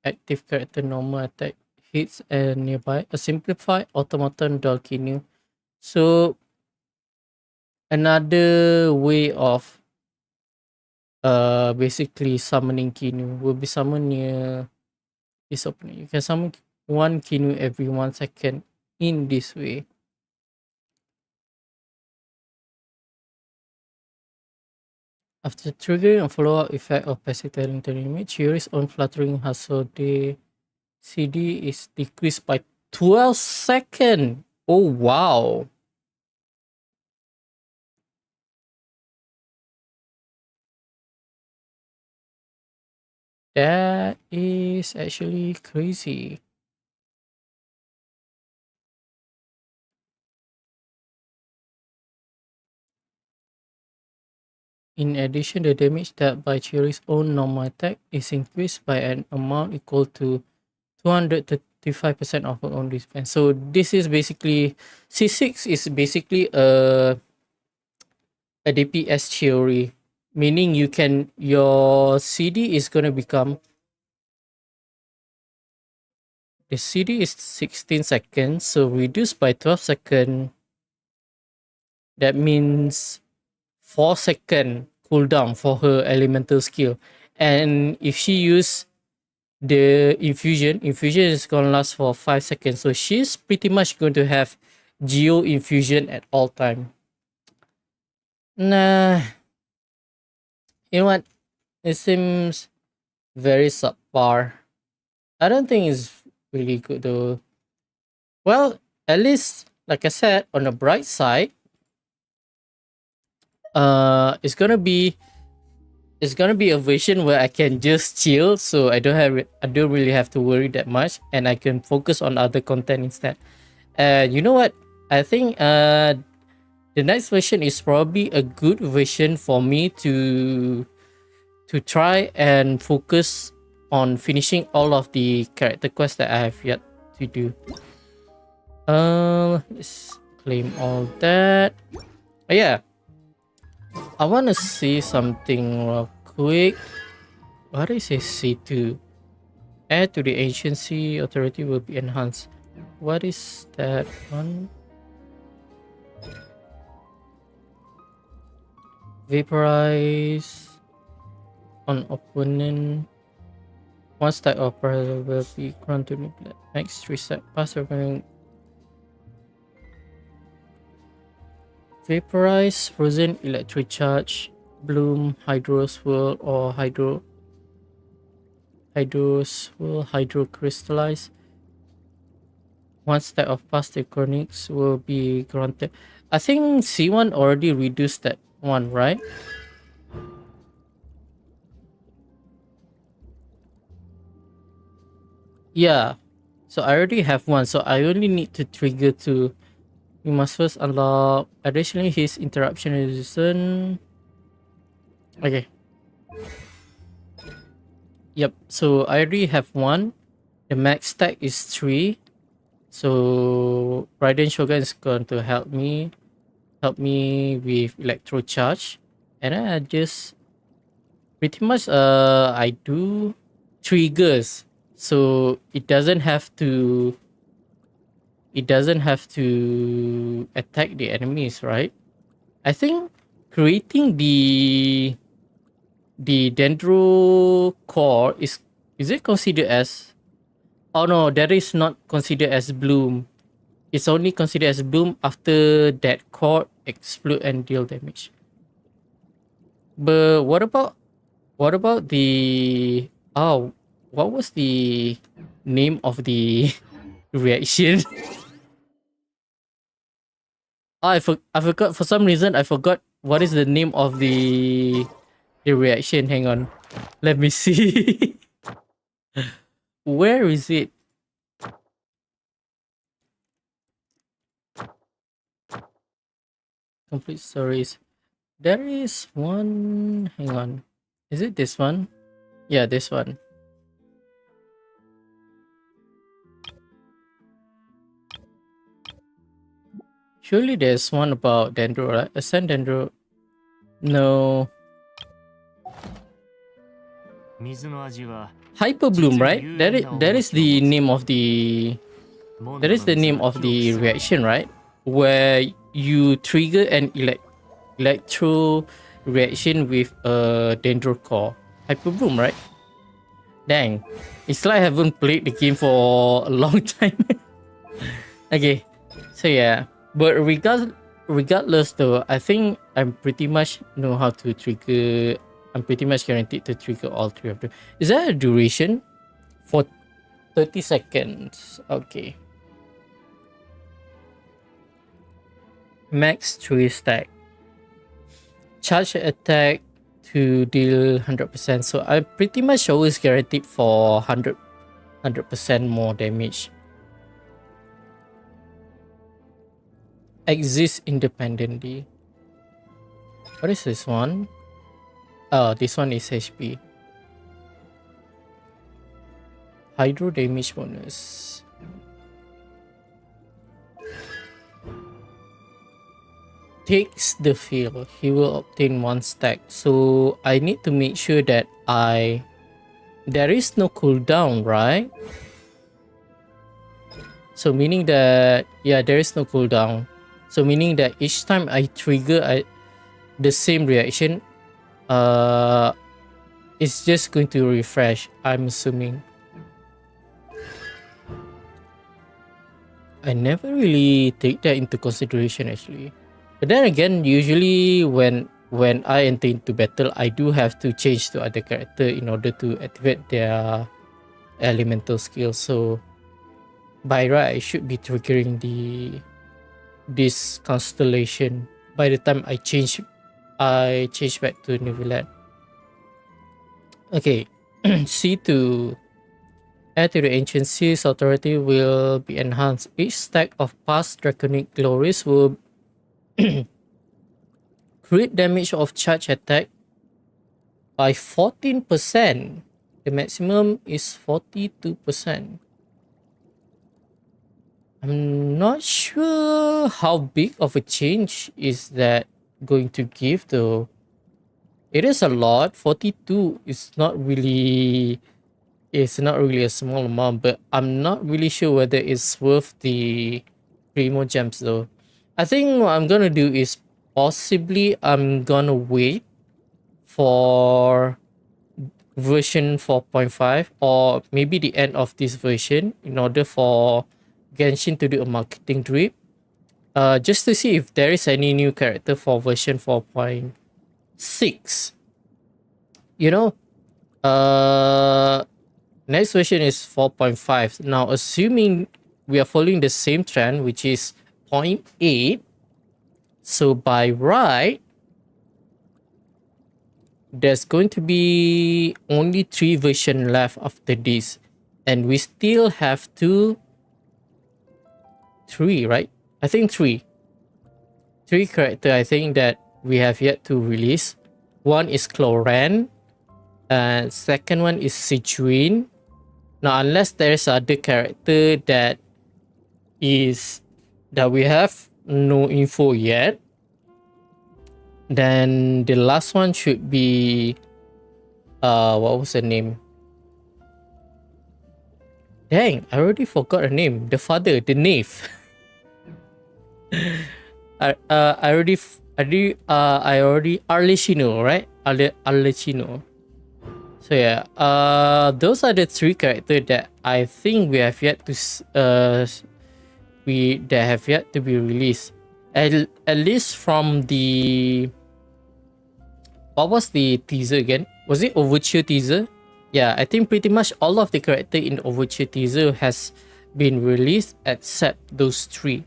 active character normal attack hits a nearby, a simplified automaton doll Kinu. So another way of basically summoning Kinu will be summoned near this opening. You can summon 1 Kinu every 1 second in this way. After triggering a follow-up effect of passive talent tailor-made, Chiri's own fluttering Hasode CD is decreased by 12 seconds. Oh wow. That is actually crazy. In addition, the damage dealt by Chiri's own normal attack is increased by an amount equal to 235% of her own defense. So this is basically C6 is basically a DPS theory, meaning your CD is gonna become, the CD is 16 seconds, so reduced by 12 seconds. That means 4 second cooldown for her elemental skill. And if she use the infusion is gonna last for 5 seconds. So she's pretty much going to have geo infusion at all time. Nah, you know what? It seems very subpar. I don't think it's really good though. Well, at least, like I said, on the bright side, it's gonna be a version where I can just chill, so I don't really have to worry that much, and I can focus on other content instead. You know what? I think the next version is probably a good version for me to try and focus on finishing all of the character quests that I have yet to do. Let's claim all that. Oh, yeah. I want to see something real quick. What is a C2? Add to the agency authority will be enhanced. What is that one? Vaporize. on opponent. One stack of pressure will be granted to next 3 stack pass reckoning. Vaporize, frozen, electric charge, bloom, hydro swirl, or hydro swirl, hydro crystallize. One stack of past chronics will be granted. I think C1 already reduced that one, right? Yeah. So I already have one, so I only need to trigger 2. You must first unlock. Additionally, his interruption resistance. Okay. Yep. So I already have one. The max stack is 3. So Raiden Shogun is going to help me with electro charge, and then I just pretty much I do triggers, so it doesn't have to attack the enemies, right? I think creating the dendro core is it considered as, oh no, that is not considered as bloom. It's only considered as bloom after that core explode and deal damage. But what about the what was the name of the reaction? I forgot, for some reason I forgot what is the name of the reaction. Hang on. Let me see. Where is it? Complete stories. There is one. Hang on. Is it this one? Yeah, this one. Surely there's one about dendro, right? Ascend dendro. No. Hyper bloom, right? That is the name of the reaction, right? Where you trigger an electro reaction with a dendro core. Hyper bloom, right? Dang, it's like I haven't played the game for a long time. Okay, so yeah, but regardless though, I think I'm pretty much know how to trigger. I'm pretty much guaranteed to trigger all 3 of them. Is there a duration? For 30 seconds. Okay. Max 3 stack. Charge attack to deal 100%. So I pretty much always guaranteed for 100% more damage. Exist independently. What is this one? Oh, this one is HP. Hydro damage bonus. Takes the field. He will obtain 1 stack. So I need to make sure that there is no cooldown, right? So meaning that, yeah, there is no cooldown. So meaning that each time I trigger the same reaction, it's just going to refresh, I'm assuming. I never really take that into consideration actually. But then again, usually when I enter into battle, I do have to change to other character in order to activate their elemental skills. So by right, I should be triggering this constellation by the time I change back to Neverland. Okay, C2. Add to the Ancient Seas, authority will be enhanced. Each stack of past draconic glories will crit damage of charge attack by 14%. The maximum is 42%. I'm not sure how big of a change is that going to give though. It is a lot. 42 is not really a small amount, but I'm not really sure whether it's worth the primo gems though. I think what I'm gonna do is possibly I'm gonna wait for version 4.5 or maybe the end of this version in order for Genshin to do a marketing drip. Just to see if there is any new character for version 4.6. You know, next version is 4.5. Now, assuming we are following the same trend, which is 0.8. So by right, there's going to be only 3 versions left after this. And we still have 3, right? I think 3. 3 characters I think that we have yet to release. One is Cloran. And second one is Sichuin. Now, unless there's other character that we have no info yet, then the last one should be what was the name? Dang, I already forgot her name. The father, the knave. I already Arlecchino, right? Arlecchino. So yeah, those are the 3 characters that I think we have yet to be released. At least from the, what was the teaser again? Was it Overture teaser? Yeah, I think pretty much all of the characters in the Overture teaser has been released except those 3.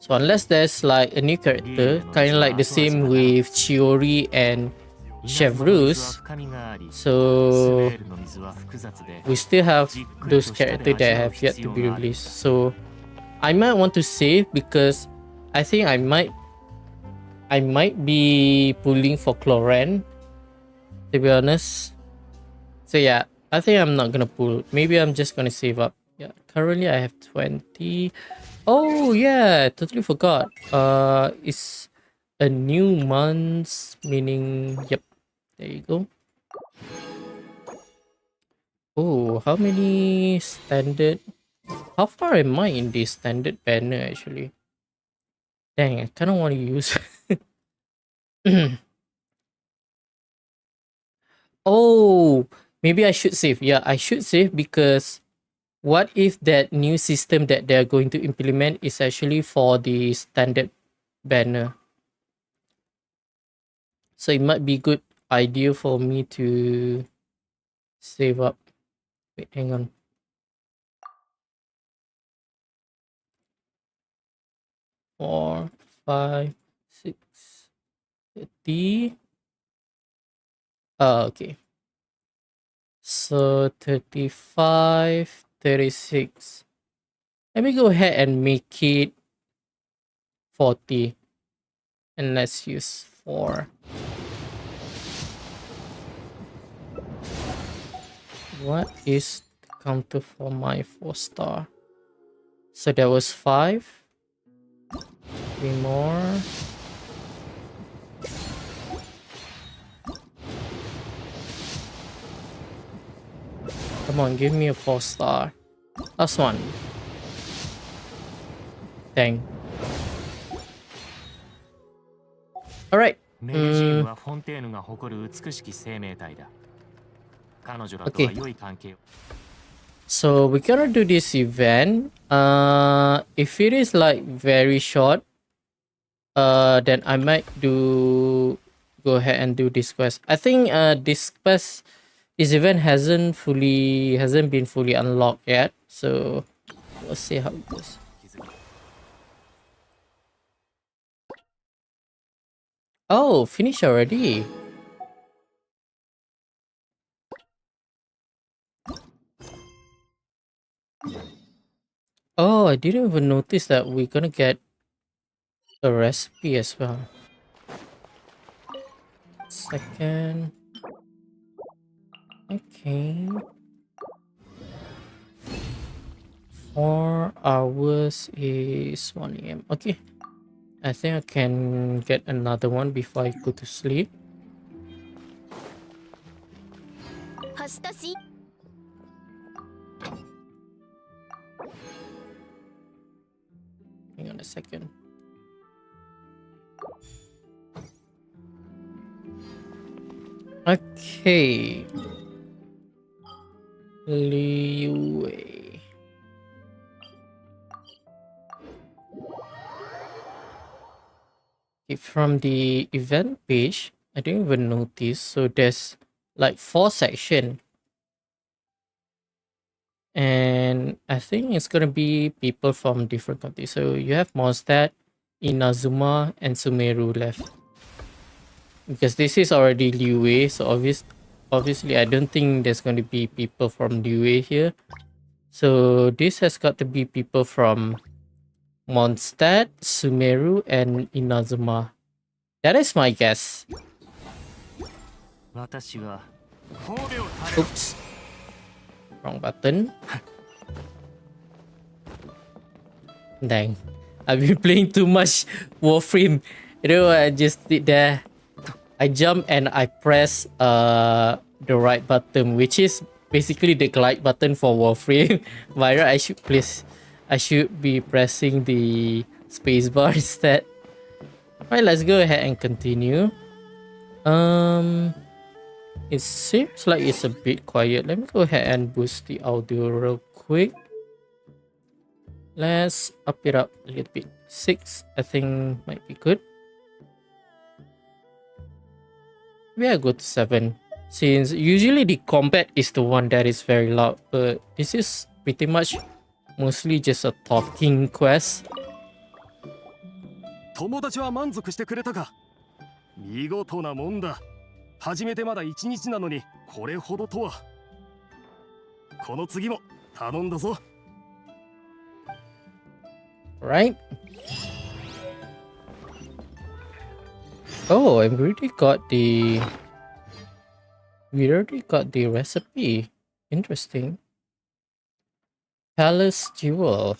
So unless there's like a new character, kind of like the same with Chiori and Chevreuse, so we still have those characters that have yet to be released. So I might want to save because I think I might be pulling for Cloran, to be honest. So yeah, I think I'm not gonna pull. Maybe I'm just gonna save up. Yeah, currently I have 20. Oh yeah, totally forgot. It's a new month, meaning yep. There you go. Oh, how many standard? How far am I in this standard banner actually? Dang, I kind of want to use. Oh, maybe I should save. Yeah, I should save because what if that new system that they're going to implement is actually for the standard banner? So it might be good idea for me to save up. Wait, hang on. Four, 5, 6, 30. Okay. So 35, 36. Let me go ahead and make it 40. And let's use 4. What is the counter for my 4-star? So that was 5. 3 more. Come on, give me a 4-star. Last one. Dang. Alright. Okay. So we're gonna do this event. If it is like very short, then I might go ahead and do this quest. I think this event hasn't been fully unlocked yet. So we'll see how it goes. Oh, finish already. Oh, I didn't even notice that we're gonna get a recipe as well. Second. Okay. 4 hours is 1 a.m. Okay. I think I can get another one before I go to sleep. Hang on a second. Okay. Liu. From the event page, I didn't even notice. So there's like 4 sections. And I think it's gonna be people from different countries. So you have Mondstadt, Inazuma, and Sumeru left. Because this is already Liyue, so obviously I don't think there's going to be people from Liyue here. So this has got to be people from Mondstadt, Sumeru, and Inazuma. That is my guess. Oops. Wrong button. Dang. I've been playing too much Warframe. You know what I just did there? I jump and I press the right button, which is basically the glide button for Warframe. But right, I should be pressing the spacebar instead. Alright, let's go ahead and continue. It seems like it's a bit quiet. Let me go ahead and boost the audio real quick. Let's up it up a little bit. 6, I think might be good. Maybe I'll go to 7. Since usually the combat is the one that is very loud, but this is pretty much mostly just a talking quest. 友達は満足してくれたか。見事なもんだ。初めてまだ1日なのにこれほどとは。この次も頼んだぞ。Right. Oh, we already got the recipe. Interesting. Palace Jewel.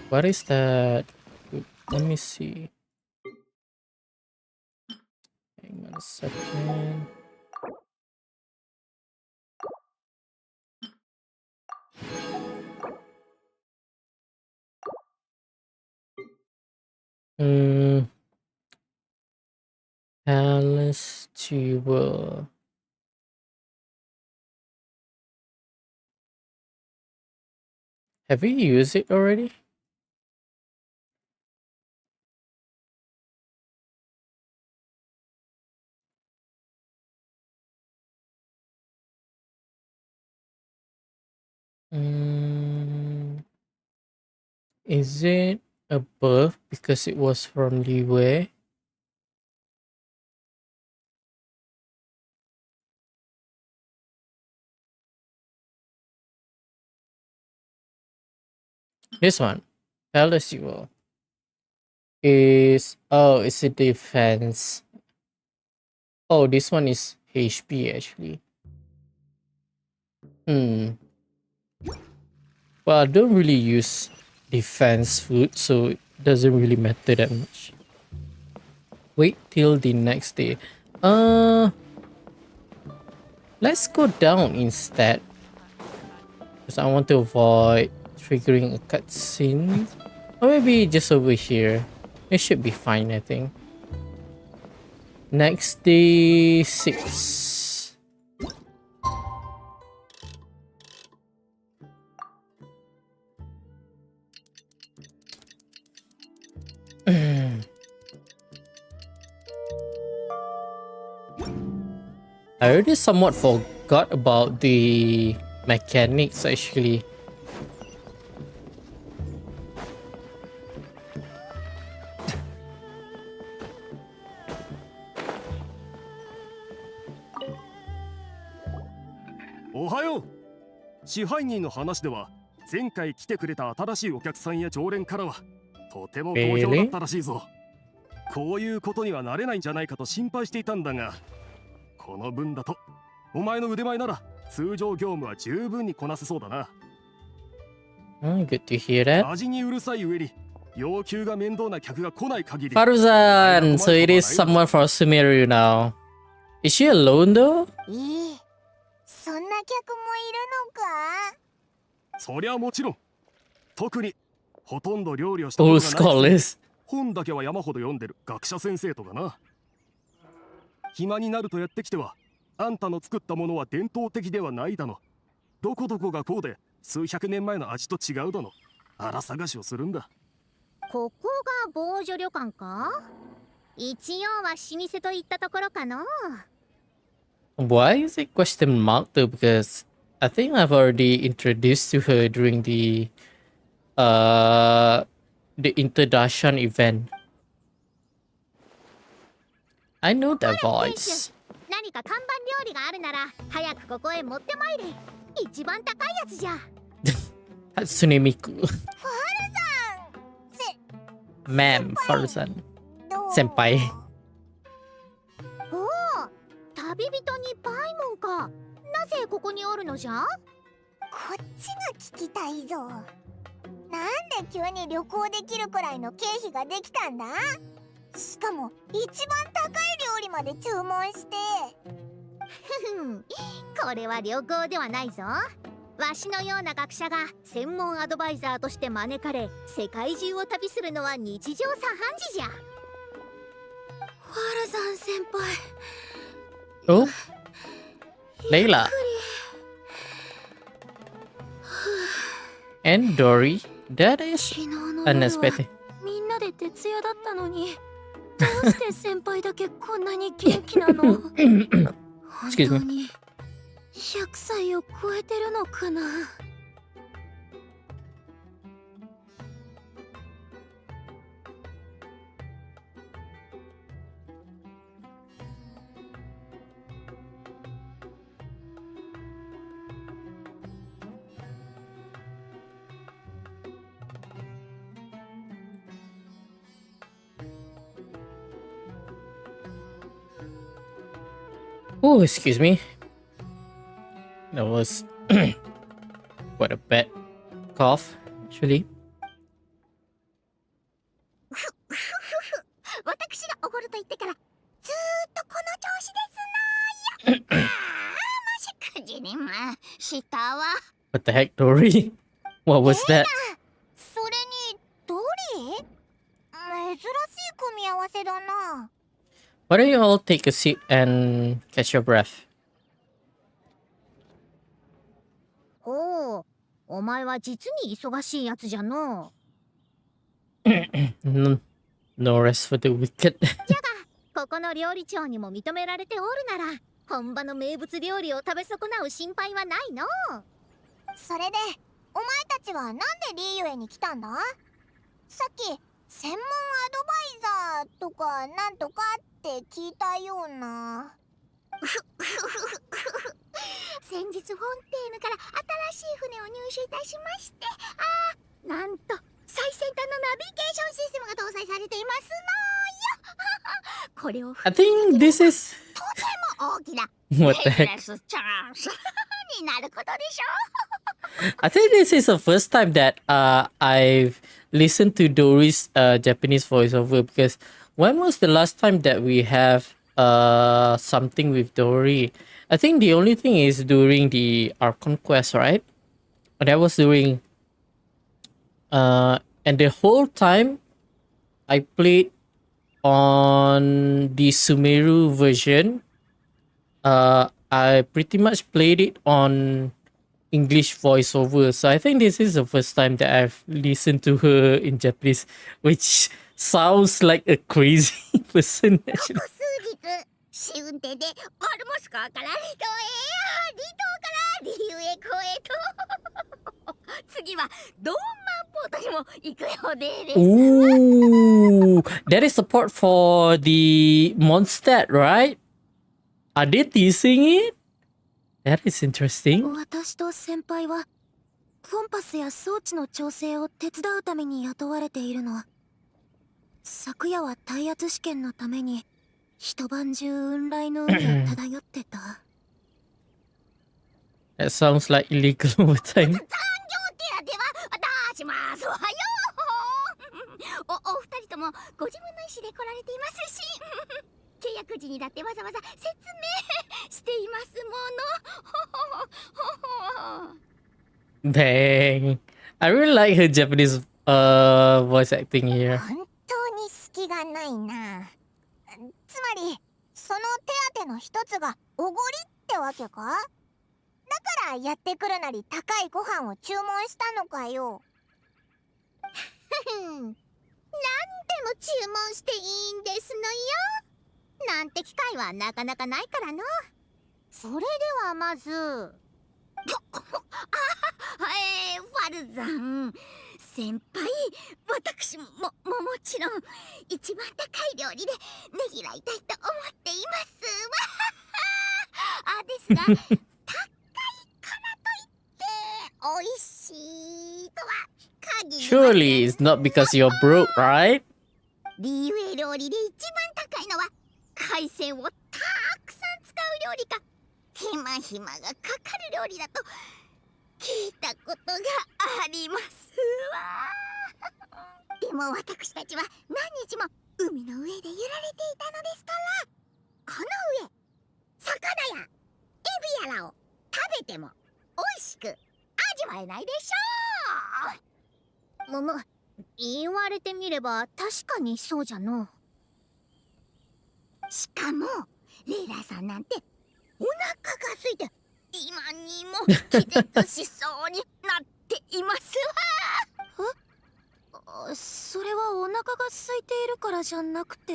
What is that? Let me see. Hang on a second. Palace Jewel. Have we used it already? Is it above because it was from Liyue? This one, Palace Jewel, is it's a defense. Oh, this one is HP actually. Well, I don't really use defense food, so it doesn't really matter that much. Wait till the next day. Let's go down instead, because I want to avoid triggering a cutscene. Or maybe just over here. It should be fine, I think. Next day 6. I already somewhat forgot about the mechanics actually. Ohayo! 支配人の話では前回来てくれた新しいお客さんや常連からはとても好評だったらしいぞ。こういうことにはなれないんじゃないかと心配していたんだが、この分だとお前の腕前なら通常業務は十分にこなせそうだな。Good to hear that. 味にうるさい上に要求が面倒な客が来ない限り。Faruzan, so it is someone from Sumeru now. Is she alone though? そんな客もいるのか？そりゃもちろん。特にほとんど料理をしたこ All とがない。 scholars. 本だけは山ほど読んでる学者先生とかな。暇になるとやってきてはあんたの作ったものは伝統的ではないだの。どこどこがこうで数百年前の味と違うだの。あら探しをするんだ。ここが防除旅館か？一応は老舗といったところかの。 Why is it question mark though? Because I think I've already introduced to her during the introduction event. I know that voice. 何か看板料理があるなら早くここへ持ってまいれ。一番高いやつじゃ。 Hatsune Miku. ファルさん。 Ma'am, Faru-san. 先輩。おお、旅人にパイモンか。なぜここにおるのじゃ？こっちが聞きたいぞ。なんで急に旅行できるくらいの経費ができたんだ？しかも一番高い料理まで注文して。ふふん、これは旅行ではないぞ。わしのような学者が専門アドバイザーとして招かれ、世界中を旅するのは日常茶飯事じゃ。ファルさん先輩。 Oh, Layla. And Dory. That is unexpected. みんなで徹夜だったのに、どうして先輩だけこんなに元気なの？本 Excuse 当 me. に100歳を超えてるのかな？ Oh, excuse me. That was quite a bad cough, actually. 私がおごると言ってからずーっとこの調子ですなーよ。あー、ましくじりましたわ。 What the heck, Dory? What was that? それにドリー？珍しい組み合わせだな。 Why don't you all take a seat and catch your breath? ほう、お前は実に忙しいやつじゃの。 No, no rest for the wicked. ここの料理長にも認められておるなら、本場の名物料理を食べ損なう心配はないの。それで、お前たちはなんでリーユエに来たんだ？さっき、専門アドバイザーとかなんとかって聞いたような。先日フォンテーヌから新しい船を入手いたしまして、なんと最先端のナビゲーションシステムが搭載されていますのよ。これを I think this is とても大きな what the ビジ heck. ネスチャンスになることでしょう。 I think this is the first time that I've listened to Dory's Japanese voiceover, because when was the last time that we have something with Dory? I think the only thing is during the Archon quest, right? That was during and the whole time I played on the Sumeru version. I pretty much played it on English voiceover. So I think this is the first time that I've listened to her in Japanese, which sounds like a crazy person こ actually. こ数日、試運転でオルモス川から離島からリユエ港へと。次はドーンマンポートにも行くようでです。 Ooh, that is support for the Mondstadt, right? Are they teasing it? That is interesting. 私と先輩はコンパスや装置の調整を手伝うために雇われているの。昨夜は耐圧試験のために一晩中雲来の海を漂ってた。 That sounds like illegal overtime. 残業手当は出しますわよ。お二人ともご自分の意思で来られていますし、契約時にだってわざわざ説明していますもの。 Dang. I really like her Japanese voice acting here. 本当に隙がないな。つまり、その手当の一つがおごりってわけか？だからやってくるなり高いご飯を注文したのかよ。なんでも注文していいんですのよ。なんて機会はなかなかないからの。それではまずファルザン先輩、私もちろん一番高い料理でねぎらいたいと思っていますわ。ですが高いからといって美味しいとは限りません。 Surely it's not because you're broke, right? リーウェイ料理で一番高いのは海鮮をたくさん使う料理か手間暇がかかる料理だと聞いたことがありますわ。でも私たちは何日も海の上で揺られていたのですから、この上魚やエビやらを食べても美味しく味わえないでしょう。言われてみれば確かにそうじゃの。しかもレイラさんなんてお腹が空いて今にも気絶しそうになっていますわ。それはお腹が空いているからじゃなくて、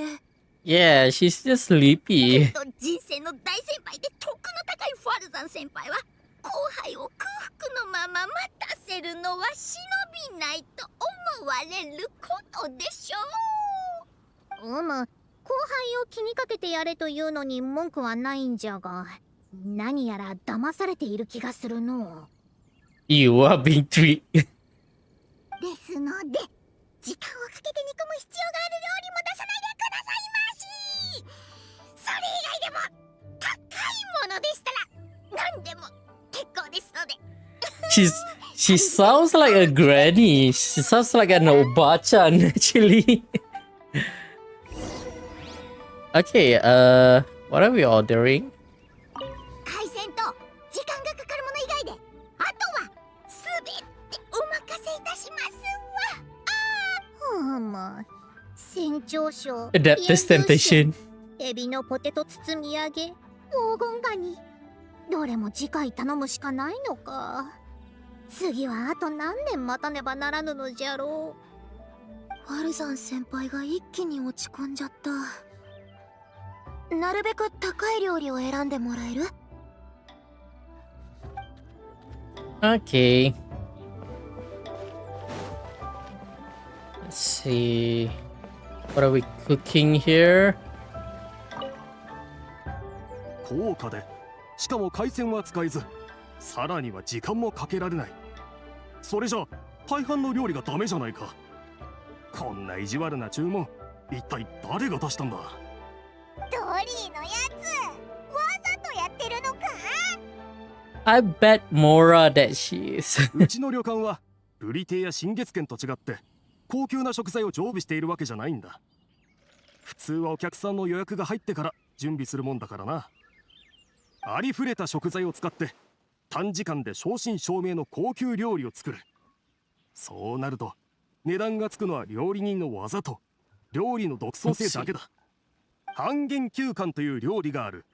Yeah, she's just sleepy. 人生の大先輩で徳の高いファルザン先輩は後輩を空腹のまま待たせるのは忍びないと思われることでしょう。後輩を気にかけてやれというのに文句はないんじゃが、何やら騙されている気がするの。 You are being tricked. ですので時間をかけて煮込む必要がある料理も出さないでくださいまし。それ以外でも高いものでしたら何でも結構ですので。She sounds like a granny. She sounds like an obachan actually. Okay, what are we ordering? 海鮮と時間がかかるもの以外であとはすべてお任せいたしますわ。船長賞、 Adapter's temptation. エビのポテト包み揚げ、黄金ガニ、どれも次回頼むしかないのか。次はあと何年待たねばならぬのじゃろう。ファルザン先輩が一気に落ち込んじゃった。なるべく高い料理を選んでもらえる？ Okay. Let's see. What are we cooking here? 高価でしかも海鮮は使えず、さらには時間もかけられない。それじゃ大半の料理がダメじゃないか。こんな意地悪な注文、一体誰が出したんだ？ドリーのやつ、わざとやってるのか？ I bet Mora that she is. うちの旅館はブリ亭や新月軒と違って高級な食材を常備しているわけじゃないんだ。普通はお客さんの予約が入ってから準備するもんだからな。ありふれた食材を使って短時間で正真正銘の高級料理を作る。そうなると値段がつくのは料理人の技と料理の独創性だけだ。半減休館という料理がある。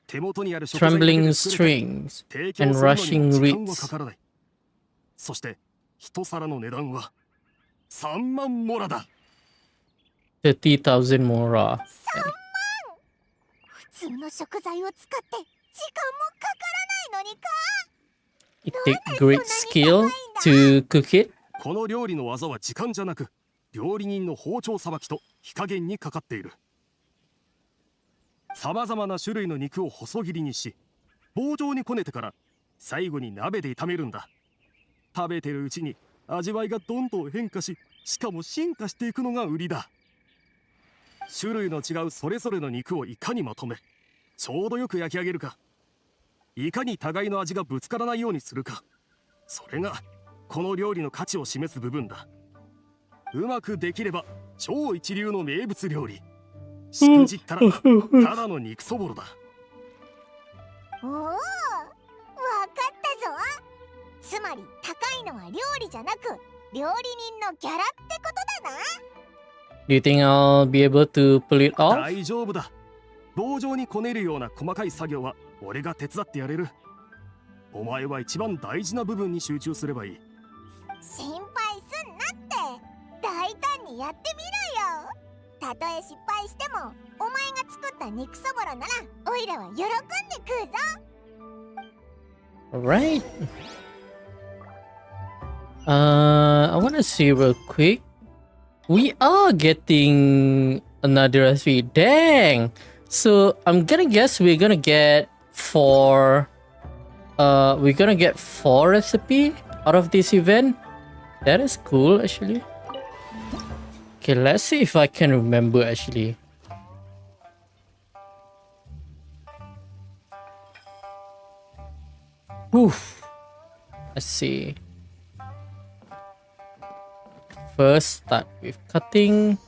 手元にある食材だけ Trembling で作れて strings 提供 and するのに rushing も時間は reeds. かからない。そして一皿の値段は3万モラだ。 30,000 Mora. 普通の食材を使って時間もかからないのにか？ It takes great skill to cook it. この料理の技は時間じゃなく料理人の包丁さばきと火加減にかかっている。さまざまな種類の肉を細切りにし棒状にこねてから最後に鍋で炒めるんだ。食べてるうちに味わいがどんどん変化し、しかも進化していくのが売りだ。種類の違うそれぞれの肉をいかにまとめちょうどよく焼き上げるか、いかに互いの味がぶつからないようにするか、それがこの料理の価値を示す部分だ。うまくできれば超一流の名物料理、しくじったらただの肉そぼろだ。おお、わかったぞ。つまり高いのは料理じゃなく料理人のギャラってことだな。Do you think I'll be able to pull it off? 大丈夫だ。棒状にこねるような細かい作業は俺が手伝ってやれる。お前は一番大事な部分に集中すればいい。心配すんなって。大胆にやってみろよ。たとえ失敗してもお前が作った肉そぼろならオイラは喜んで食うぞ。 Alright. I wanna see real quick. We are getting another recipe. Dang! So I'm gonna guess we're gonna get 4 recipe out of this event. That is cool actually. Okay, let's see if I can remember actually. Oof. Let's see. First, start with cutting.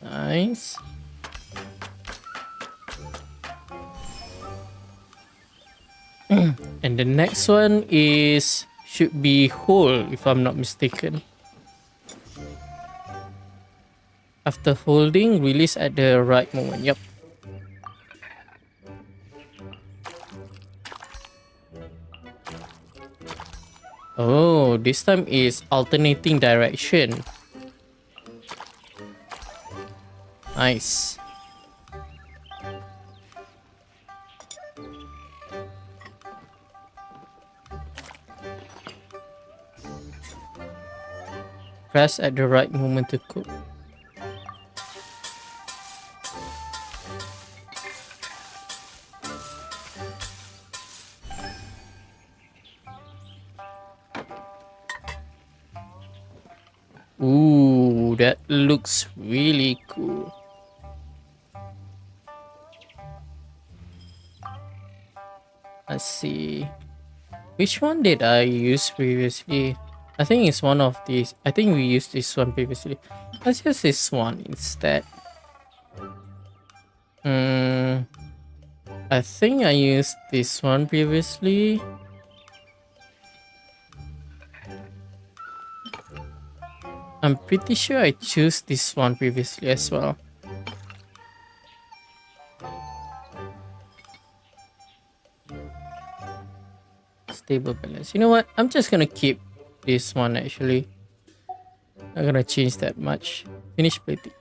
Nice. And the next one should be whole, if I'm not mistaken. After holding, release at the right moment. Yep. Oh, this time is alternating direction. Nice. Press at the right moment to cook. Ooh, that looks really cool. Let's see. Which one did I use previously? I think it's one of these. I think we used this one previously. Let's use this one instead. I think I used this one previously. I'm pretty sure I chose this one previously as well. Stable balance. You know what? I'm just gonna keep this one actually. Not gonna change that much. Finish plating.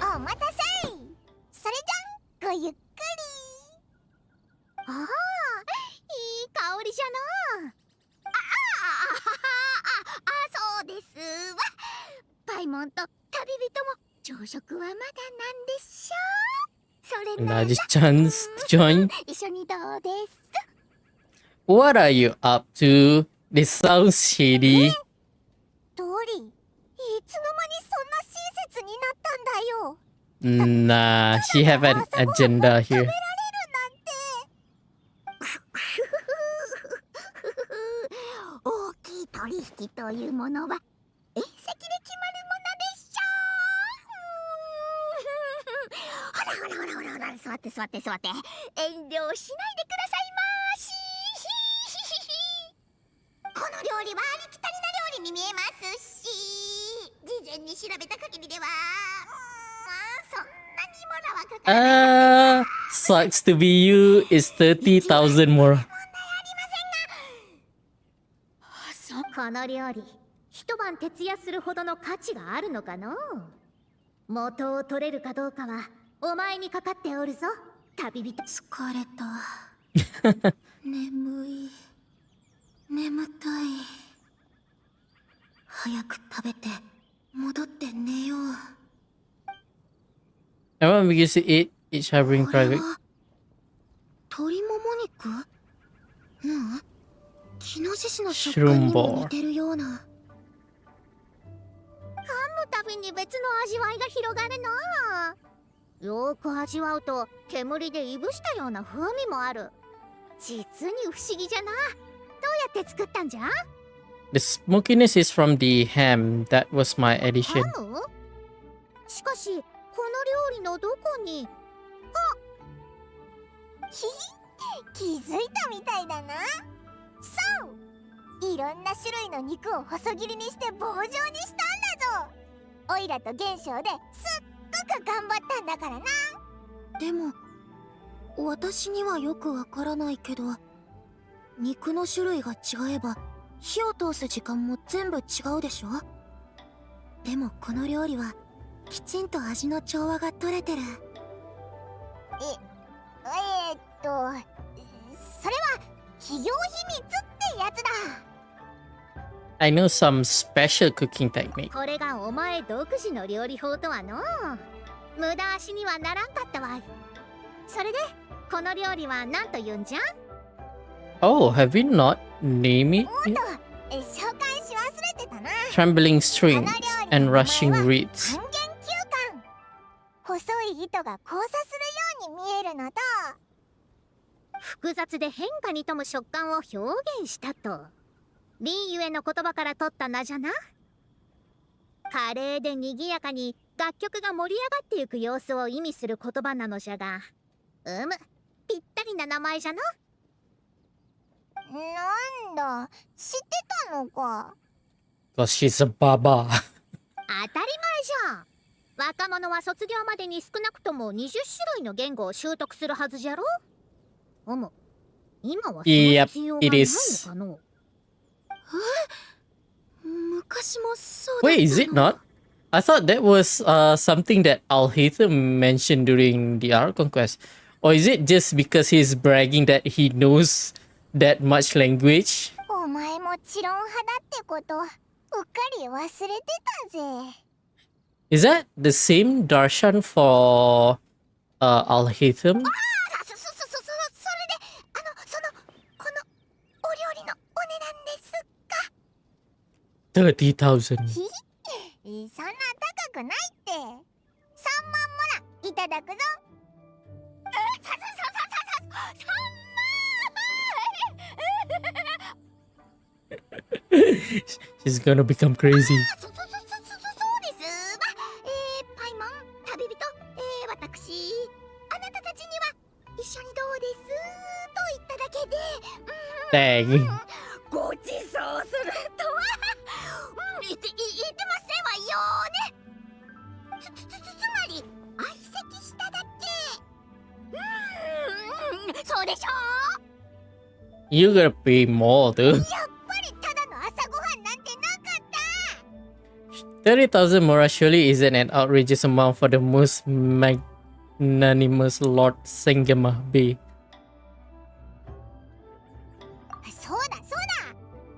Oh, 待たせい。それじゃん、ごゆっくり。ああ、いい香りじゃな。そうですわ。パイモンと旅人も朝食はまだなんでしょう。それなら Largest chance to join. 一緒にどうです。 What are you up to? This sounds shady. 通り、いつの間にそんな親切になったんだよ。 Nah, she have an agenda here. 大きい取引というものは遠石で決まるものでしょう。ほら座って遠慮しないでくださいまし。この料理はありきたりな料理に見えますし、事前に調べた限りではそんなにもらはかからない。 Sucks to be you is 30,000 more. この料理、一晩徹夜するほどの価値があるのかの？元を取れるかどうかはお前にかかっておるぞ、旅人。疲れた。眠たい。早く食べて戻って寝よう。 Everyone begins to eat, each harboring private. 鶏もも肉？キノシシの食感にも似てるような。噛むたびに別の味わいが広がるの。よく味わうと煙でいぶしたような風味もある。実に不思議じゃな。どうやって作ったんじゃ？ The smokiness is from the ham. That was my addition. ハム？しかし、この料理のどこに？あ、ひひ、気づいたみたいだな。そう、いろんな種類の肉を細切りにして棒状にしたんだぞ。オイラと玄翔ですっごく頑張ったんだからな。でも、私にはよくわからないけど、肉の種類が違えば火を通す時間も全部違うでしょ。でもこの料理はきちんと味の調和が取れてる。それは企業秘密ってやつだ。 I know some special cooking technique. これがお前独自の料理法とはの。無駄足にはならんかったわい。それでこの料理は何と言うんじゃ？ Oh, have we not named it? 紹介し忘れてたな。 Trembling strings and rushing reeds. 半減球感。細い糸が交差するように見えるのと、複雑で変化に富む食感を表現したと。リンゆえの言葉から取った名じゃな。華麗で賑やかに楽曲が盛り上がっていく様子を意味する言葉なのじゃが、ぴったりな名前じゃな。なんだ、知ってたのか。 Because she's a baba. 当たり前じゃん。若者は卒業までに少なくとも20種類の言語を習得するはずじゃろ。今はその必要がないのかの。昔もそうだったの。 Wait, is it not? I thought that was something that Alhaitham mentioned during the Art Conquest. Or is it just because he's bragging that he knows that much language? お前もチロン派だってことうっかり忘れてたぜ。 Is that the same darshan for Alhaitham? それで、このお料理のお値段ですか。 30,000. そんな高くないって。3万もらいただくぞ。She's gonna become crazy. そうですわ。パイモン、旅人、私、あなたたちには一緒にどうですと言っただけで、Dang. ごちそうするとは、言ってませんわよね。つまり相席しただけ。そうでしょ。 You're gonna pay more, dude. やっぱりただの朝ごはんなんてなかった。 30,000 mora surely isn't an outrageous amount for the most magnanimous Lord Sengama Bey. そうだ。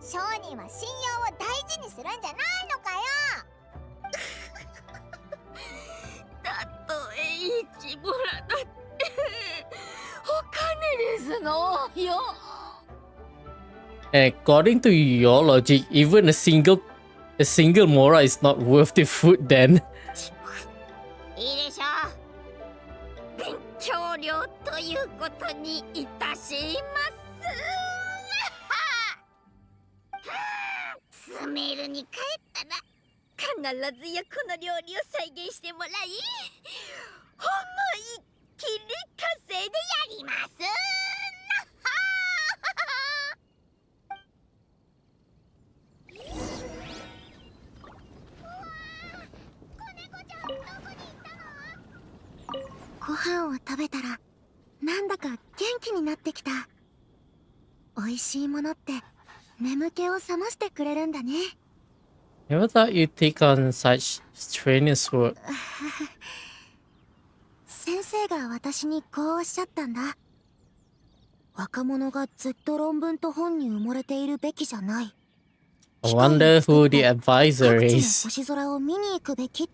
商人は信用を大事にするんじゃないのかよ。たとえ1ボラだってお金ですのよ。 According to your logic, even a single mora is not worth the food then. いいでしょう。勉強料ということにいたします。スメルに帰ったら必ずやこの料理を再現してもらい、思いっきり稼いでやります。ご飯を食べたらなんだか元気になってきた。美味しいものって眠気を覚ましてくれるんだね。 Never thought you'd take on such strenuous work. 先生が私にこうおっしゃったんだ。若者がずっと論文と本に埋もれているべきじゃない。 I wonder who the advisor 各地の is. 星空を見に行くべきって。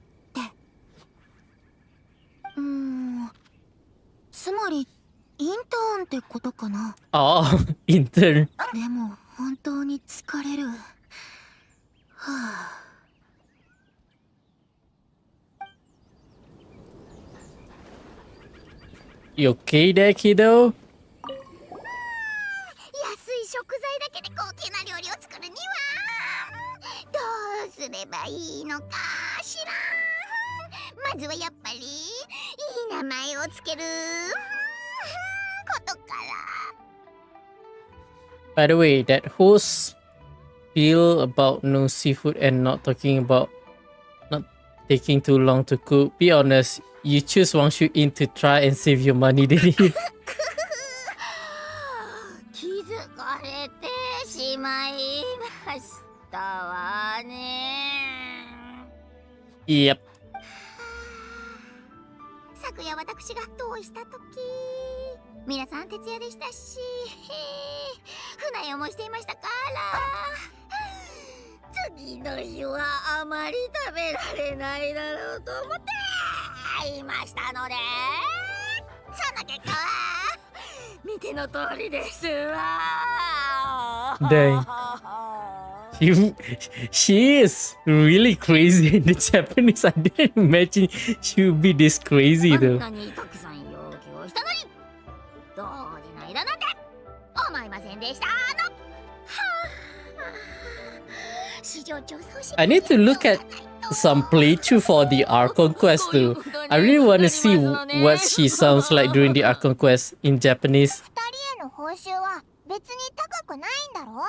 つまりインターンってことかな。 Oh, intern. でも本当に疲れる。はあ。 You okay there, kiddo? 安い食材だけで高級な料理を作るにはのかしら。まずはやっぱりいい名前をつけることから。 By the way, that whole spiel about no seafood and not taking too long to cook. Be honest, you choose Wang Shu in to try and save your money, didn't you? 気づかれてしまいましたわね。 Yep. 昨夜私が同意した時、皆さん徹夜でしたし、船酔もしていましたから、次の日はあまり食べられないだろうと思っていましたので、その結果は見ての通りですわ。 Dang. She is really crazy in the Japanese. I didn't imagine she would be this crazy あん though. なにたくさん要求をしたのに、同時の間なんて思いませんでしたの。市場調査をし I need to look at some playthrough for the Archon quest too. I really want to see what she sounds like during the Archon quest in Japanese. 二人への報酬は別に高くないんだろ。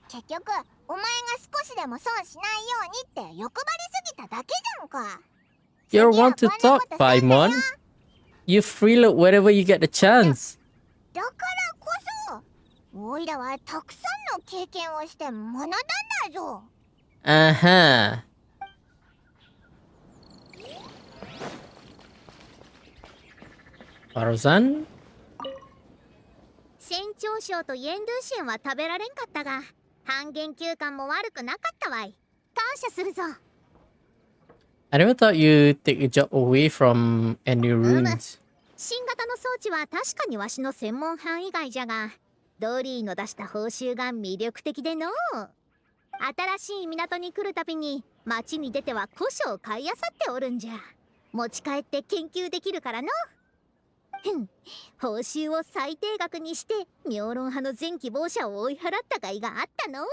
結局お前が少しでも損しないようにって欲張りすぎただけじゃんか。 You want to talk, Paimon? You freeload wherever you get the chance. だからこそおいらはたくさんの経験をして学んだんだぞ。 Uh-huh. Farozan? 船長賞とイエンドゥシェンは食べられんかったが、半減休館も悪くなかったわい。感謝するぞ。 I never thought you'd take a job away from any runes. 新型の装置は確かにわしの専門範囲外じゃが、ドリーの出した報酬が魅力的でのう。新しい港に来るたびに町に出ては古書を買いあさっておるんじゃ。持ち帰って研究できるからの。ふん、報酬を最低額にして妙論派の全希望者を追い払った甲斐があったの。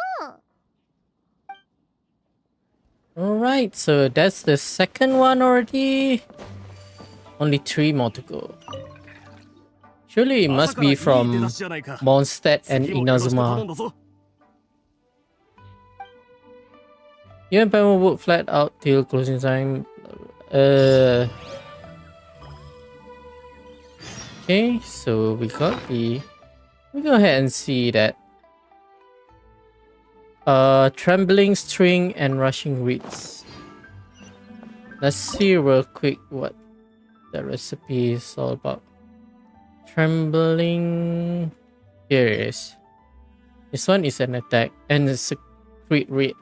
Alright, so that's the second one already. Only 3 more to go. Surely it must be from Mondstadt and Inazuma. You and Paimon work flat out till closing time. Okay, so we got the... We go ahead and see that. Trembling string and rushing reeds. Let's see real quick what the recipe is all about. Trembling... Here it is. This one is an attack and it's a crit reed.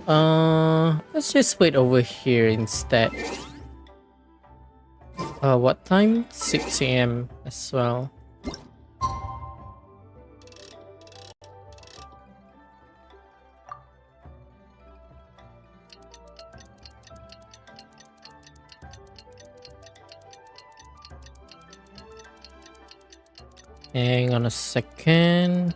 Let's just wait over here instead. What time? 6 AM as well. Hang on a second.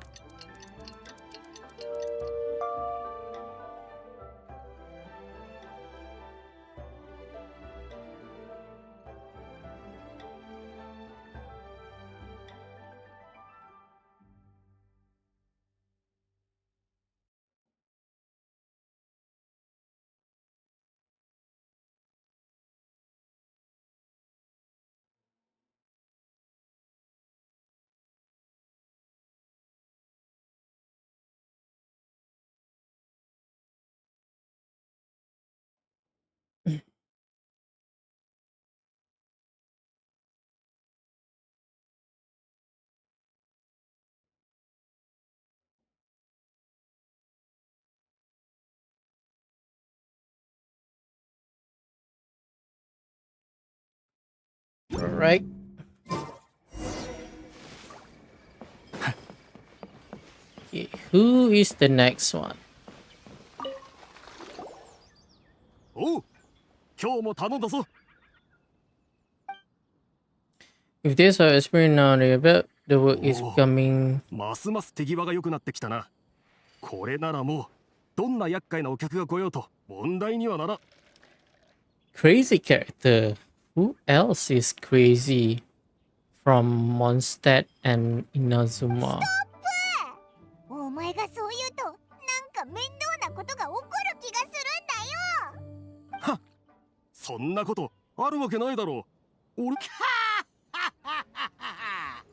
Alright. Okay, who is the next one? おう、今日も頼んだぞ。 If there's a experience now, the work is Oh. becoming... ますます手際が良くなってきたな。これならもどんな厄介なお客が来ようと問題にはならん。 Crazy character. Who else is crazy from Mondstadt and Inazuma? お前がそう言うとなんか面倒なことが起こる気がするんだよ。はっ、そんなことあるわけないだろう。俺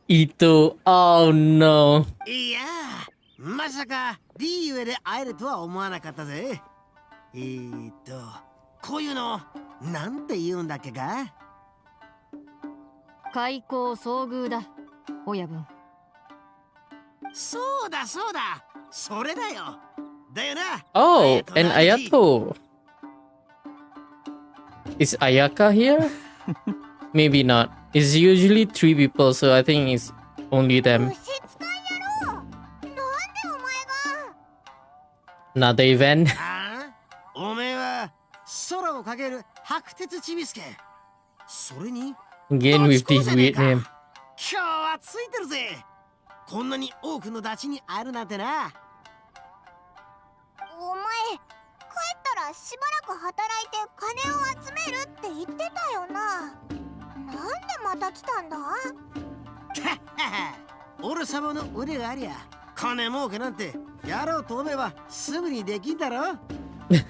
Ito. Oh no. いやー、まさかリーユエで会えるとは思わなかったぜ。こういうのなんて言うんだっけか。開口遭遇だ、親分。そうだそうだ、それだよ。だよな。 Oh, and Ayato. Is Ayaka here? Maybe not. It's usually 3 people, so I think it's only them. 虫使い野郎、なんでお前が。 Another event. ああ、おめえは空をかける白鉄ちびすけ。それに Again with the weird name. 今日はついてるぜ。こんなに多くのダチに会えるなんてな。お前帰ったらしばらく働いて金を集めるって言ってたよな。なんでまた来たんだ。俺様の腕がありゃ金儲けなんてやろうと思えばすぐにできんだろ。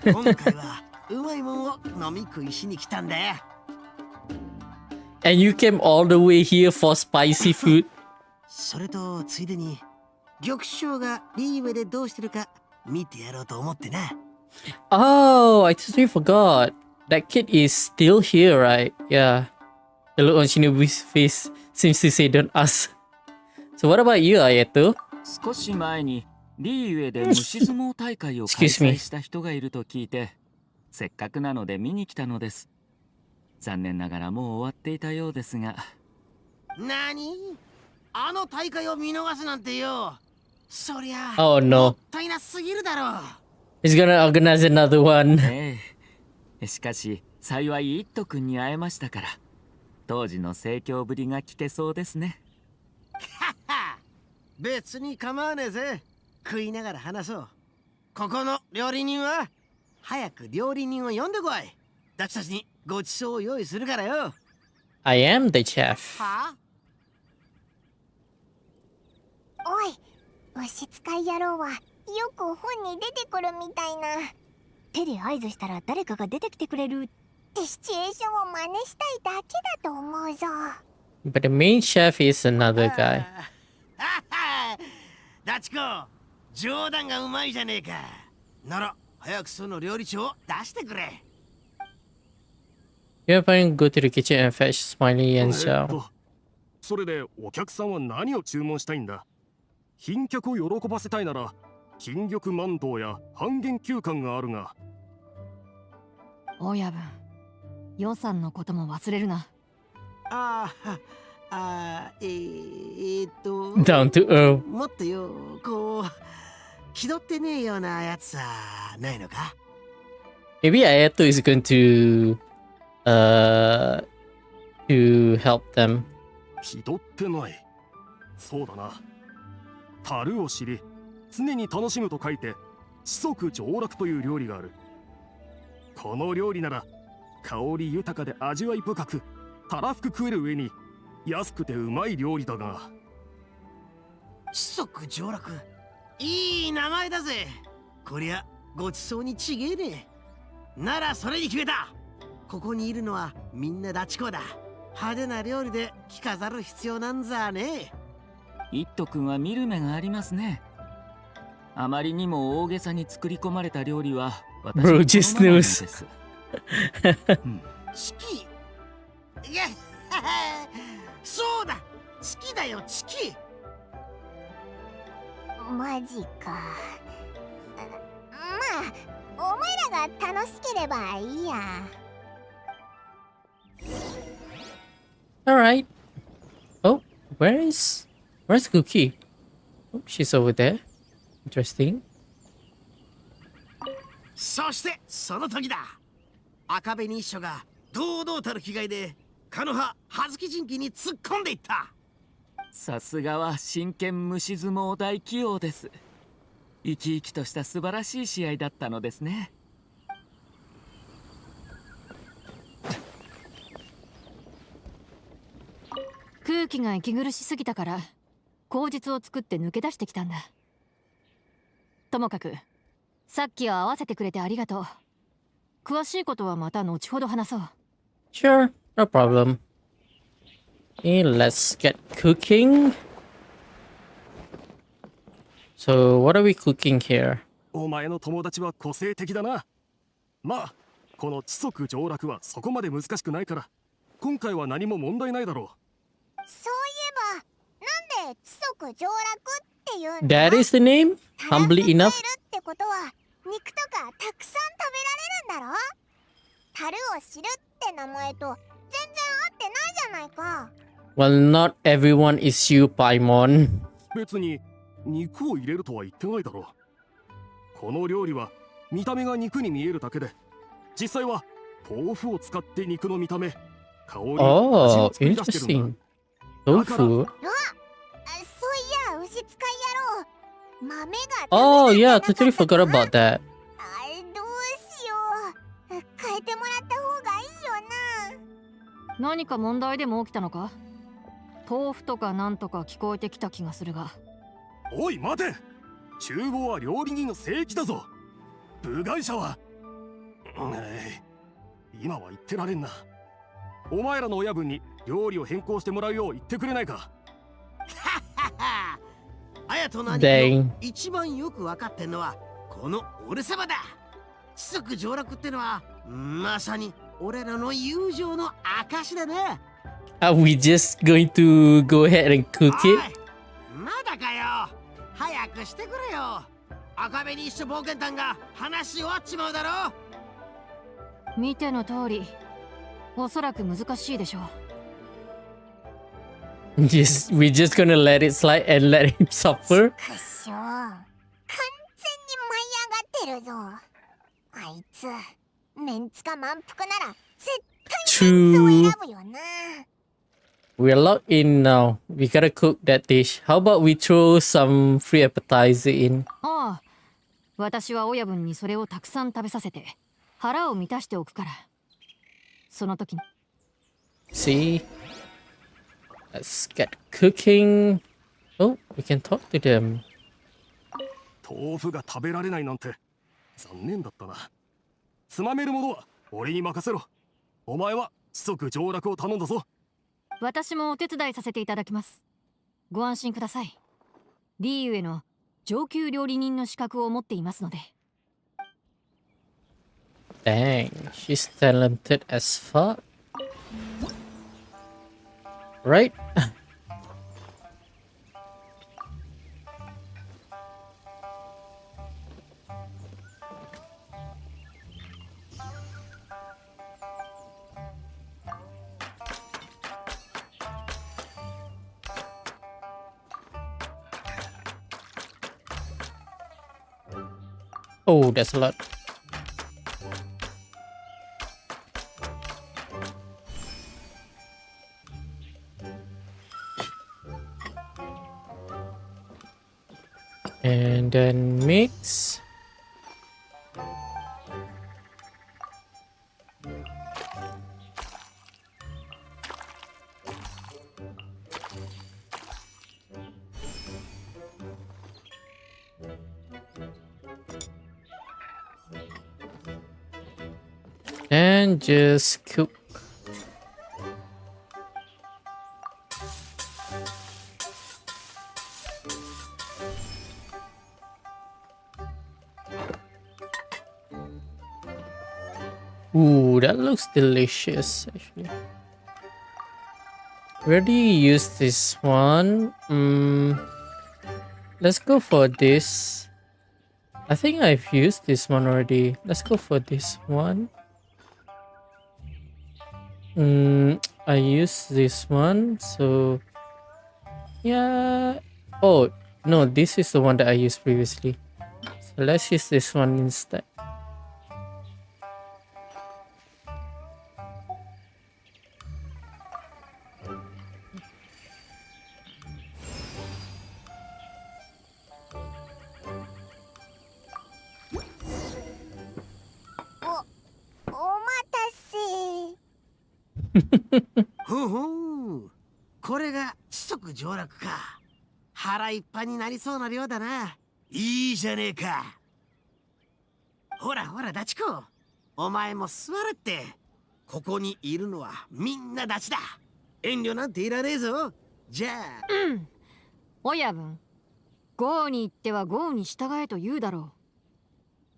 今回はうまいもんを飲み食いしに来たんだよ。And you came all the way here for spicy food? それとついでに玉将がリーウェでどうしてるか見てやろうと思ってな。 Oh, I totally forgot. That kid is still here, right? Yeah. The look on Shinobu's face seems to say don't ask. So what about you, Ayato? 少し前にリーウェで虫相撲大会を開 Excuse me. 催した人がいると聞いて、せっかくなので見に来たのです。残念ながらもう終わっていたようですが。なに？あの大会を見逃すなんてよ。そりゃ Oh も no. ったいなすぎるだろう。 He's gonna organize another one. ええ。しかし幸いイット君に会えましたから、当時の盛況ぶりが聞けそうですね。別に構わねえぜ。食いながら話そう。ここの料理人は早く料理人を呼んでこい。私たちにごちそうを用意するからよ。 I am the chef. はあ？おい、虫使い野郎はよく本に出てくるみたいな。手で合図したら誰かが出てきてくれるってシチュエーションを真似したいだけだと思うぞ。 But the main chef is another guy. ダチコ、冗談がうまいじゃねえか。なら早くその料理長を出してくれ。 You have to go to the kitchen and fetch Smiley and Xiao. それでお客さんは何を注文したいんだ。賓客を喜ばせたいなら金玉万灯や半減休館があるが。親分、予算のことも忘れるな。Down to earth. もっとよ、こう気取ってねえようなやつさないのか。 Maybe Ayato is going to help them. 気取ってない。そうだな。樽を知り常に楽しむと書いて四足上楽という料理がある。この料理なら香り豊かで味わい深くたらふく食える上に安くてうまい料理だが。四足上楽、いい名前だぜ。こりゃごちそうにちげえねえ。ならそれに決めた。ここにいるのはみんなダチコだ。派手な料理で着飾る必要なんざねえ。イット君は見る目がありますね。あまりにも大げさに作り込まれた料理は私の好まないんです。チキ。いや、そうだ、チキだよ、チキ。マジか。まあ、お前らが楽しければいいや。Alright. Oh, where's Cookie? Oh, she's over there. Interesting. そしてその時だ。赤紅一緒が堂々たる気概でカノハ葉月人気に突っ込んでいった。さすがは真剣虫相撲大器用です。生き生きとした素晴らしい試合だったのですね。空気が息苦しすぎたから口実を作って抜け出してきたんだ。ともかくさっきは合わせてくれてありがとう。詳しいことはまた後ほど話そう。 Sure, no problem. Okay, let's get cooking. So, what are we cooking here? お前の友達は個性的だな。まあこの知足上落はそこまで難しくないから今回は何も問題ないだろそういえば、なんで知足上落っていうんだ？ That is the name? Humbly enough? ってことは肉とかたくさん食べられるんだろ？樽を知るって名前と全然合ってないじゃないか。Well, not everyone is you, Paimon. う。別に肉を入れるとは言ってないだろう。この料理は見た目が肉に見えるだけで実際は豆腐を使って肉の見た目、香り、味 Oh, を作り出してるん interesting. だ。 Tofu. そういや牛使い野郎、豆が Oh, yeah, totally forgot about that. どうしよう。変えてもらった方がいいよな。何か問題でも起きたのか？豆腐とかなんとか聞こえてきた気がするが。おい待て、厨房は料理人の聖域だぞ。部外者は今は言ってられんな。お前らの親分に料理を変更してもらうよう言ってくれないか。綾と何 Dang. か一番よく分かってんのはこの俺様だ。知足上落ってのはまさに俺らの友情の証だね。 Are we just going to go ahead and cook おい it? まだかよ。早くしてくれよ。赤紅一種冒険団が話し終わっちまうだろ。見ての通りおそらく難しいでしょう。We're just gonna let it slide and let him suffer? くっしょー、完全に舞い上がってるぞ。あいつメンツが満腹なら絶対メンツを選ぶよな。 We're locked in now. We gotta cook that dish. How about we throw some free appetizer in? ああ、私は親分にそれをたくさん食べさせて腹を満たしておくから。その時に See? Let's get cooking. Oh, we can talk to them. 豆腐が食べられないなんて残念だったな。つまめるものは俺に任せろ。お前は知足上落を頼んだぞ。私もお手伝いさせていただきます。ご安心ください。リーユへの上級料理人の資格を持っていますので。 Dang, she's talented as fuck. Right? Oh, that's a lot. And then mix. And just cook. Ooh, that looks delicious actually. Where do you use this one? Let's go for this. I think I've used this one already. Let's go for this one. I used this one, so yeah. Oh no, this is the one that I used previously. So let's use this one instead. ふんふん。これが知足上洛か。腹いっぱいになりそうな量だな。いいじゃねえか。ほらほらダチコ、お前も座るって。ここにいるのはみんなダチだ。遠慮なんていらねえぞ。じゃあ親分、豪に言っては豪に従えと言うだろ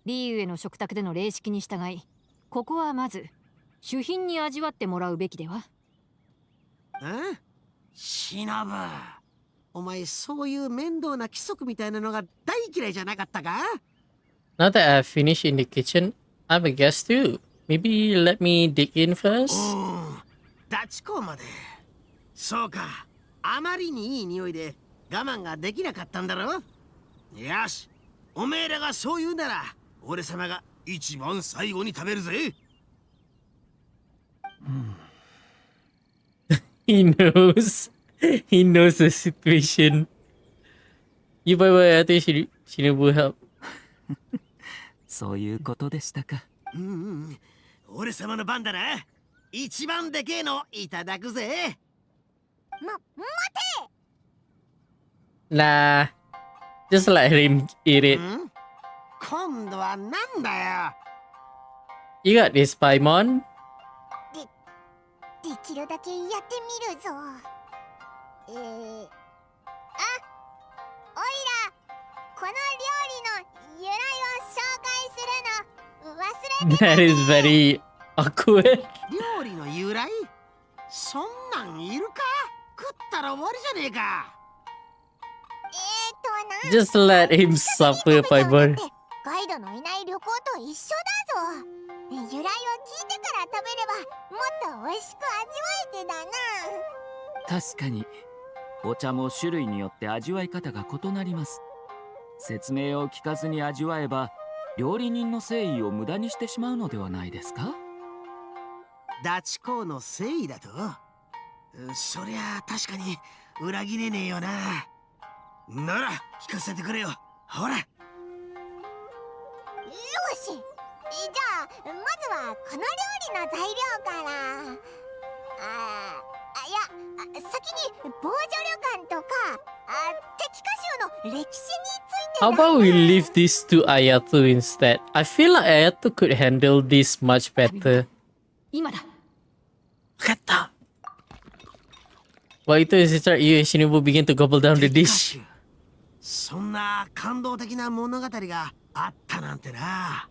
う。リーウへの食卓での礼式に従い、ここはまず主賓に味わってもらうべきでは。忍、お前そういう面倒な規則みたいなのが大嫌いじゃなかったか？ Now that I've finished in the kitchen, I'm a guest too. Maybe let me dig in first? ダチ公まで。そうか、あまりにいい匂いで我慢ができなかったんだろ。よし、おめえらがそう言うなら俺様が一番最後に食べるぜ。He knows. He knows the situation. You bye, I think Shinobu help. そういうことでしたか。俺様の番だな。一番でけえのいただくぜ。待て。 Nah. Just let him eat it. 今度はなんだよ。You got this, Paimon. できるだけやってみるぞ。おいら、この料理の由来を紹介するの忘れてた That is very awkward. 料理の由来？そんなんいるか？食ったら終わりじゃねえか。Just let him suffer, Paimon. ガイドのいない旅行と一緒だぞ。由来を聞いてから食べればもっと美味しく味わえてだな。確かにお茶も種類によって味わい方が異なります。説明を聞かずに味わえば料理人の誠意を無駄にしてしまうのではないですか？ダチ公の誠意だと？そりゃ確かに裏切れねえよな。なら聞かせてくれよ。ほら。よし、じゃあまずはこの料理の材料から。いや、先に防除旅館とか敵歌集の歴史について。 How about we leave this to Ayato instead? I feel like Ayato could handle this much better. 今だ。分かった。While it is start, you and Shinobu begin to gobble down the dish. そんな感動的な物語があったなんてな。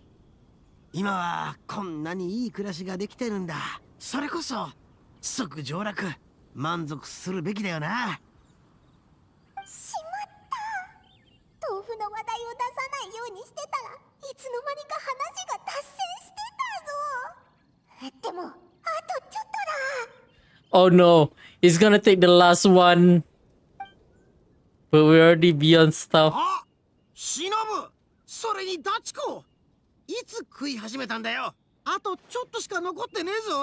今はこんなにいい暮らしができてるんだ。それこそ即上洛、満足するべきだよな。しまった。豆腐の話題を出さないようにしてたらいつの間にか話が脱線してたぞ。でもあとちょっとだ。 Oh no, he's gonna take the last one. But we're already beyond stuff. あ、忍、それにダチコ、いつ食い始めたんだよ。あとちょっとしか残ってねえぞ。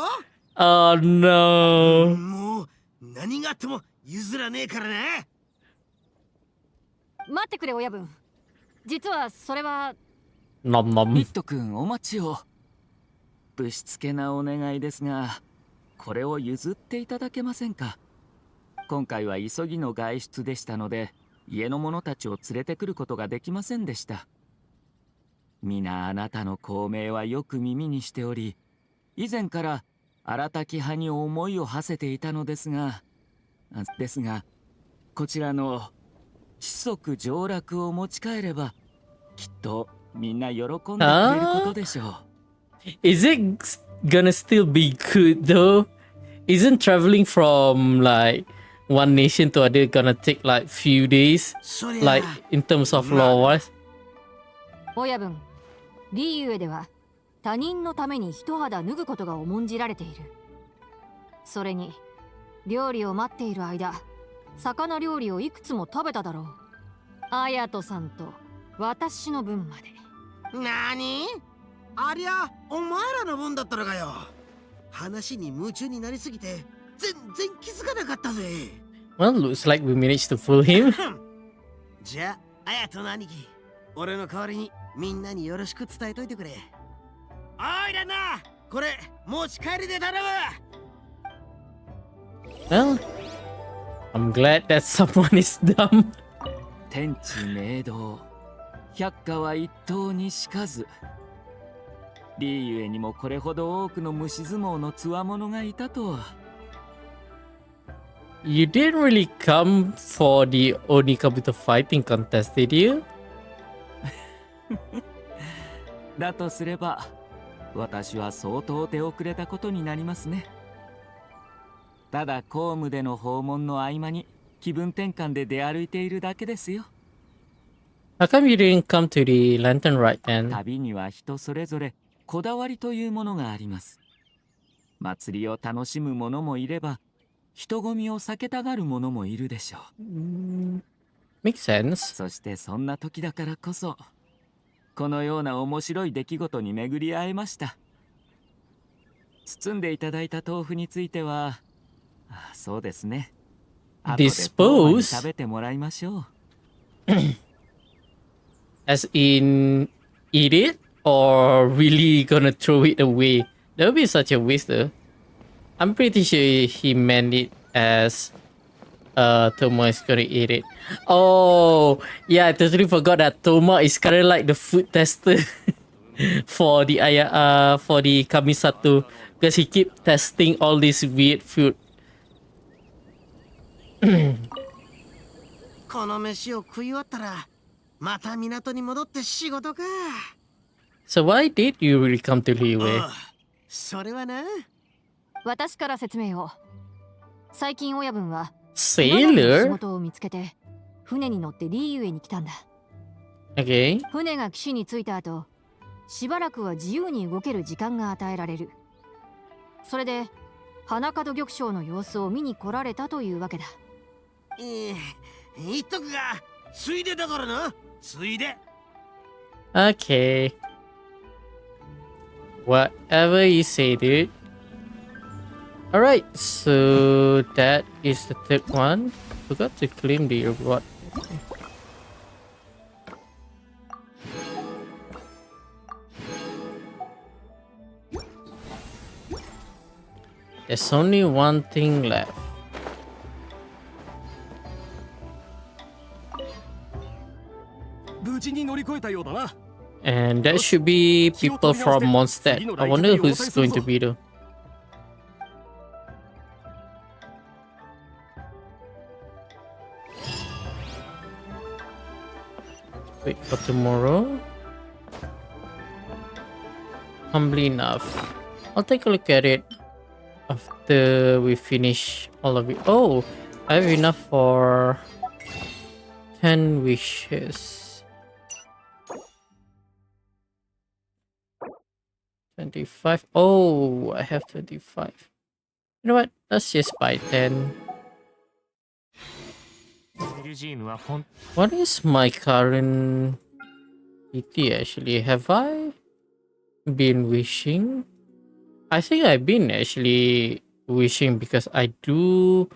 Oh no. もう何があっても譲らねえからね。待ってくれ親分。実はそれは。Nom nom. ミット君お待ちを。ぶしつけなお願いですが、これを譲っていただけませんか？今回は急ぎの外出でしたので、家の者たちを連れてくることができませんでした。皆あなたの功名はよく耳にしており、以前から荒滝派に思いを馳せていたのですが、こちらの知足上洛を持ち帰れば、きっとみんな喜んでくれることでしょう。Is it gonna still be good though? Isn't traveling from like one nation to other gonna take like few days? Like in terms of law wise? 親分、リーユエでは他人のために一肌脱ぐことが重んじられている。それに料理を待っている間、魚料理をいくつも食べただろう。アヤトさんと私の分まで。なに？ありゃお前らの分だったのかよ。話に夢中になりすぎて全然気づかなかったぜ。Well, looks like we managed to fool him. じゃあ、アヤトの兄貴、俺の代わりにみんなによろしく伝えといてくれ。おいらな、これ持ち帰りで頼む。Well, I'm glad that someone is dumb. 天地明道、百花は一刀にしかず。リーゆえにもこれほど多くの虫相撲の強者がいたとは。You didn't really come for the Onikabuto fighting contest, did you? だとすれば、私は相当出遅れたことになりますね。ただ公務での訪問の合間に気分転換で出歩いているだけですよ。How come you didn't come to the lantern ride then? 旅には人それぞれこだわりというものがあります。祭りを楽しむ者もいれば、人混みを避けたがる者もいるでしょう。Makes sense. そしてそんな時だからこそ、このような面白い出来事に巡り会えました。包んでいただいた豆腐については、そうですね。後で当に食べてもらいましょう。As in, eat it or really gonna throw it away? That would be such a waste though. I'm pretty sure he meant it as Toma is gonna eat it. Oh, yeah, I totally forgot that Toma is kind of like the food tester for the Kamisato because he keep testing all this weird food. この飯を食い終わったらまた港に戻って仕事か。 So why did you really come to Liyue? それはな。私から説明を。最近親分は Sailor? 仕事を見つけて船に乗ってリーユエに来たんだ。Okay. 船が岸に着いた後、しばらくは自由に動ける時間が与えられる。それで花門玉将の様子を見に来られたというわけだ。言っとくが、ついでだからな。ついで。Okay. Whatever you say, dude. Alright, so that is the third one. Forgot to claim the reward. There's only one thing left. And that should be people from Mondstadt. I wonder who's going to be though. Wait for tomorrow. Humbly enough. I'll take a look at it after we finish all of it. Oh, I have enough for 10 wishes. 25. Oh, I have 25. You know what? Let's just buy 10. What is my current PT actually? Have I been wishing? I think I've been actually wishing because I did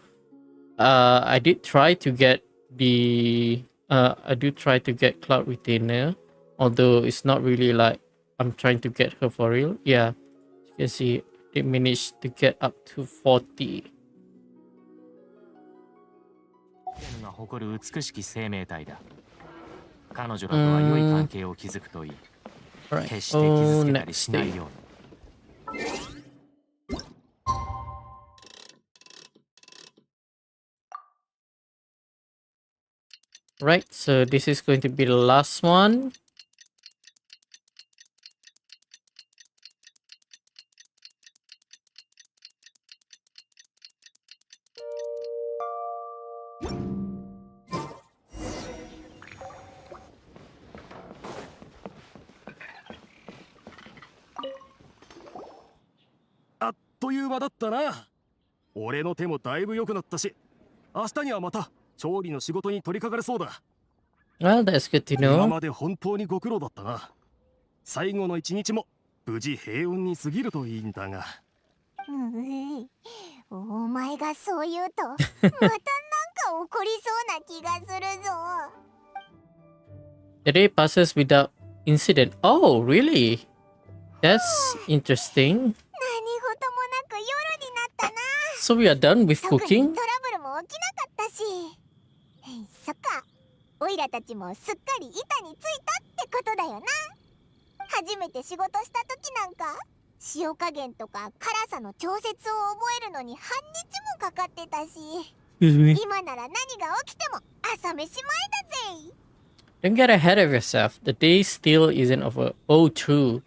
try to get Cloud Retainer, although it's not really like I'm trying to get her for real. Yeah, you can see they managed to get up to 40. Alright, oh, next day. Right, so this is going to be the last one. Well, that's good to know. 今まで本当にご苦労だったな。最後の一日も無事平穏に過ぎるといいんだが。お前がそう言うと、またなんか起こりそうな気がするぞ。The day passes without incident. Oh, really? That's interesting. 何事もなく夜になったな。So we are done with 特に cooking. トラブルも起きなかったし。そっか。オイラたちもすっかり板についたってことだよな。初めて仕事した時なんか、塩加減とか辛さの調節を覚えるのに半日もかかってたし。 Excuse me. 今なら何が起きても朝飯前だぜ。 Don't get ahead of yourself. The day still isn't over. Oh, true.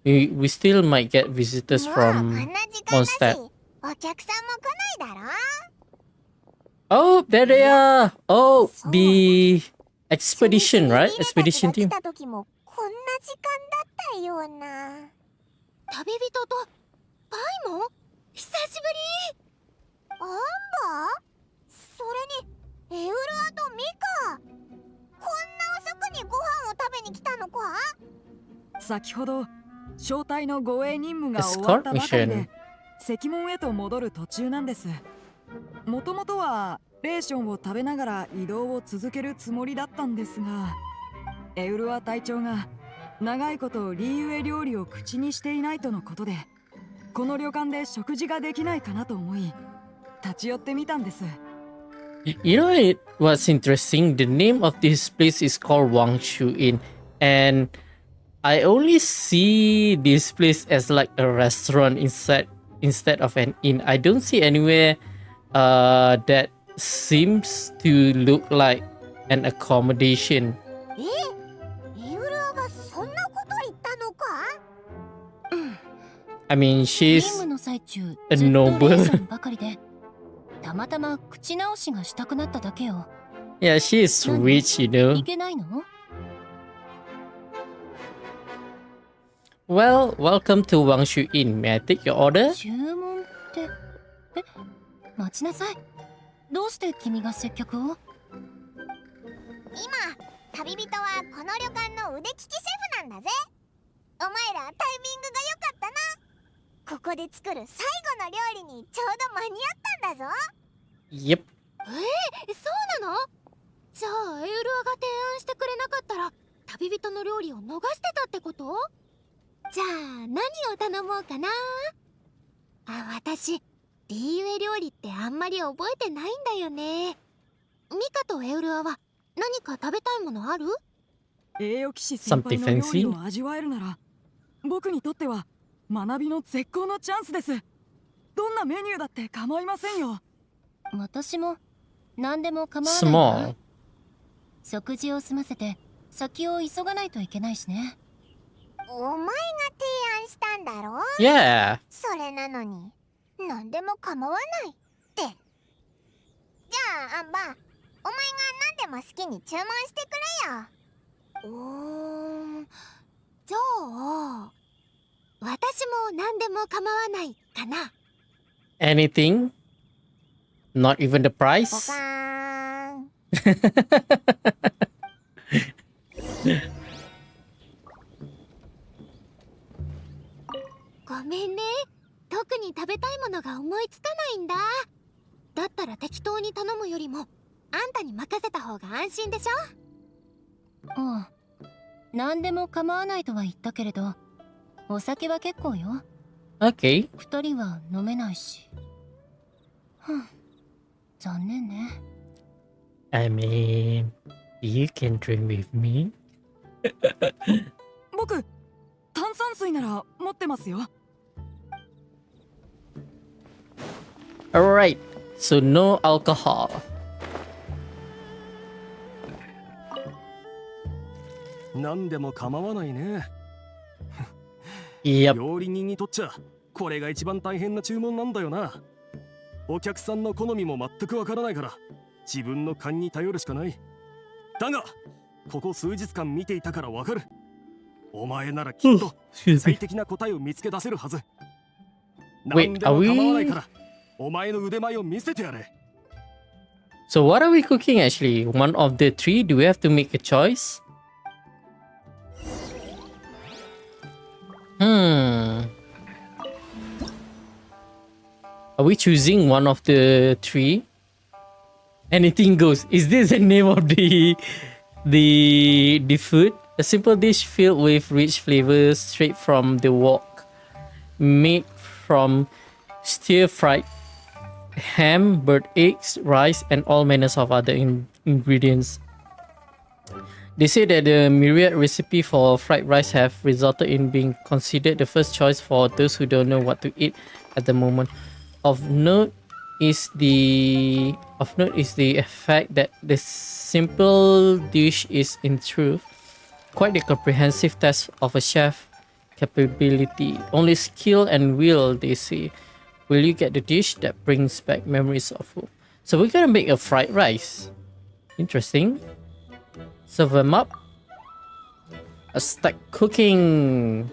We still might get visitors もうこん from な時間だし、 Mondstadt. お客さんも来ないだろ。 Oh, there they are. Oh, the expedition, right? Expedition 来 team. た時もこんな時間だったような。旅人とパイモン、久しぶり。アンバー？それにエウルアとミカ。こんな遅くにご飯を食べに来たのか？先ほど招待の護衛任務が終わったばかりで石門へと戻る途中なんです。もともとはレーションを食べながら移動を続けるつもりだったんですが、エウルア隊長が長いことリーユエ料理を口にしていないとのことで、この旅館で食事ができないかなと思い立ち寄ってみたんです。You know it was interesting. The name of this place is called Wangshu Inn, and I only see this place as like a restaurant instead of an inn. I don't see anywhere that seems to look like an accommodation. エウルアがそんなこと言ったのか？ I mean, 任 she's 務の最中 a ずっとレー noble. ションばかりでたまたま口直しがしたくなっただけよ。 Yeah, she is rich, you know. いけないの？ Well, welcome to Wangshu Inn. May I take your order? 注文って待ちなさい。どうして君が接客を？今、旅人はこの旅館の腕利きシェフなんだぜ。お前らタイミングが良かったな。ここで作る最後の料理にちょうど間に合ったんだぞ。 Yep. そうなの？じゃあエウルアが提案してくれなかったら旅人の料理を逃してたってこと？じゃあ何を頼もうかな。私リーユエ料理ってあんまり覚えてないんだよね。ミカとエウルアは何か食べたいものある？栄誉騎士先輩 Something の料理 fancy? を味わえるなら僕にとっては学びの絶好のチャンスです。どんなメニューだって構いませんよ。私も何でも構わないわ。 Small. 食事を済ませて先を急がないといけないしね。お前が提案したんだろ？ Yeah. それなのに何でも構わないって。じゃあアンバー、お前が何でも好きに注文してくれよ。じゃあ私も何でも構わないかな。 Anything? Not even the ポカ price? ーン。ごめんね。特に食べたいものが思いつかないんだ。だったら適当に頼むよりもあんたに任せた方が安心でしょ？うん。何でも構わないとは言ったけれど、お酒は結構よ。 Okay. 二人は飲めないし。残念ね。I mean, you can drink with me. 僕炭酸水なら持ってますよ。 Alright. So no alcohol. 何でも構わないね。 Yep. 料理人にとっちゃこれが一番大変な注文なんだよな。お客さんの好みも全くわからないから自分の勘に頼るしかない。だがここ数日間見ていたからわかる。お前ならきっと Excuse 最 me. 適な答えを見つけ出せるはず。 Wait, 何でも are 構わない we- からお前の腕前を見せてやれ。 So what are we cooking actually? One of the three? Do we have to make a choice? Are we choosing one of the three? Anything goes. Is this the name of the food? A simple dish filled with rich flavors straight from the wok, made from stir-fried ham, bird eggs, rice, and all manners of other ingredients. They say that the myriad recipe for fried rice have resulted in being considered the first choice for those who don't know what to eat at the moment. Of note is the fact that the simple dish is in truth quite a comprehensive test of a chef capability. Only skill and will, they say, will you get the dish that brings back memories of home. So we're gonna make a fried rice. Interesting. Serve them up. Let's start cooking.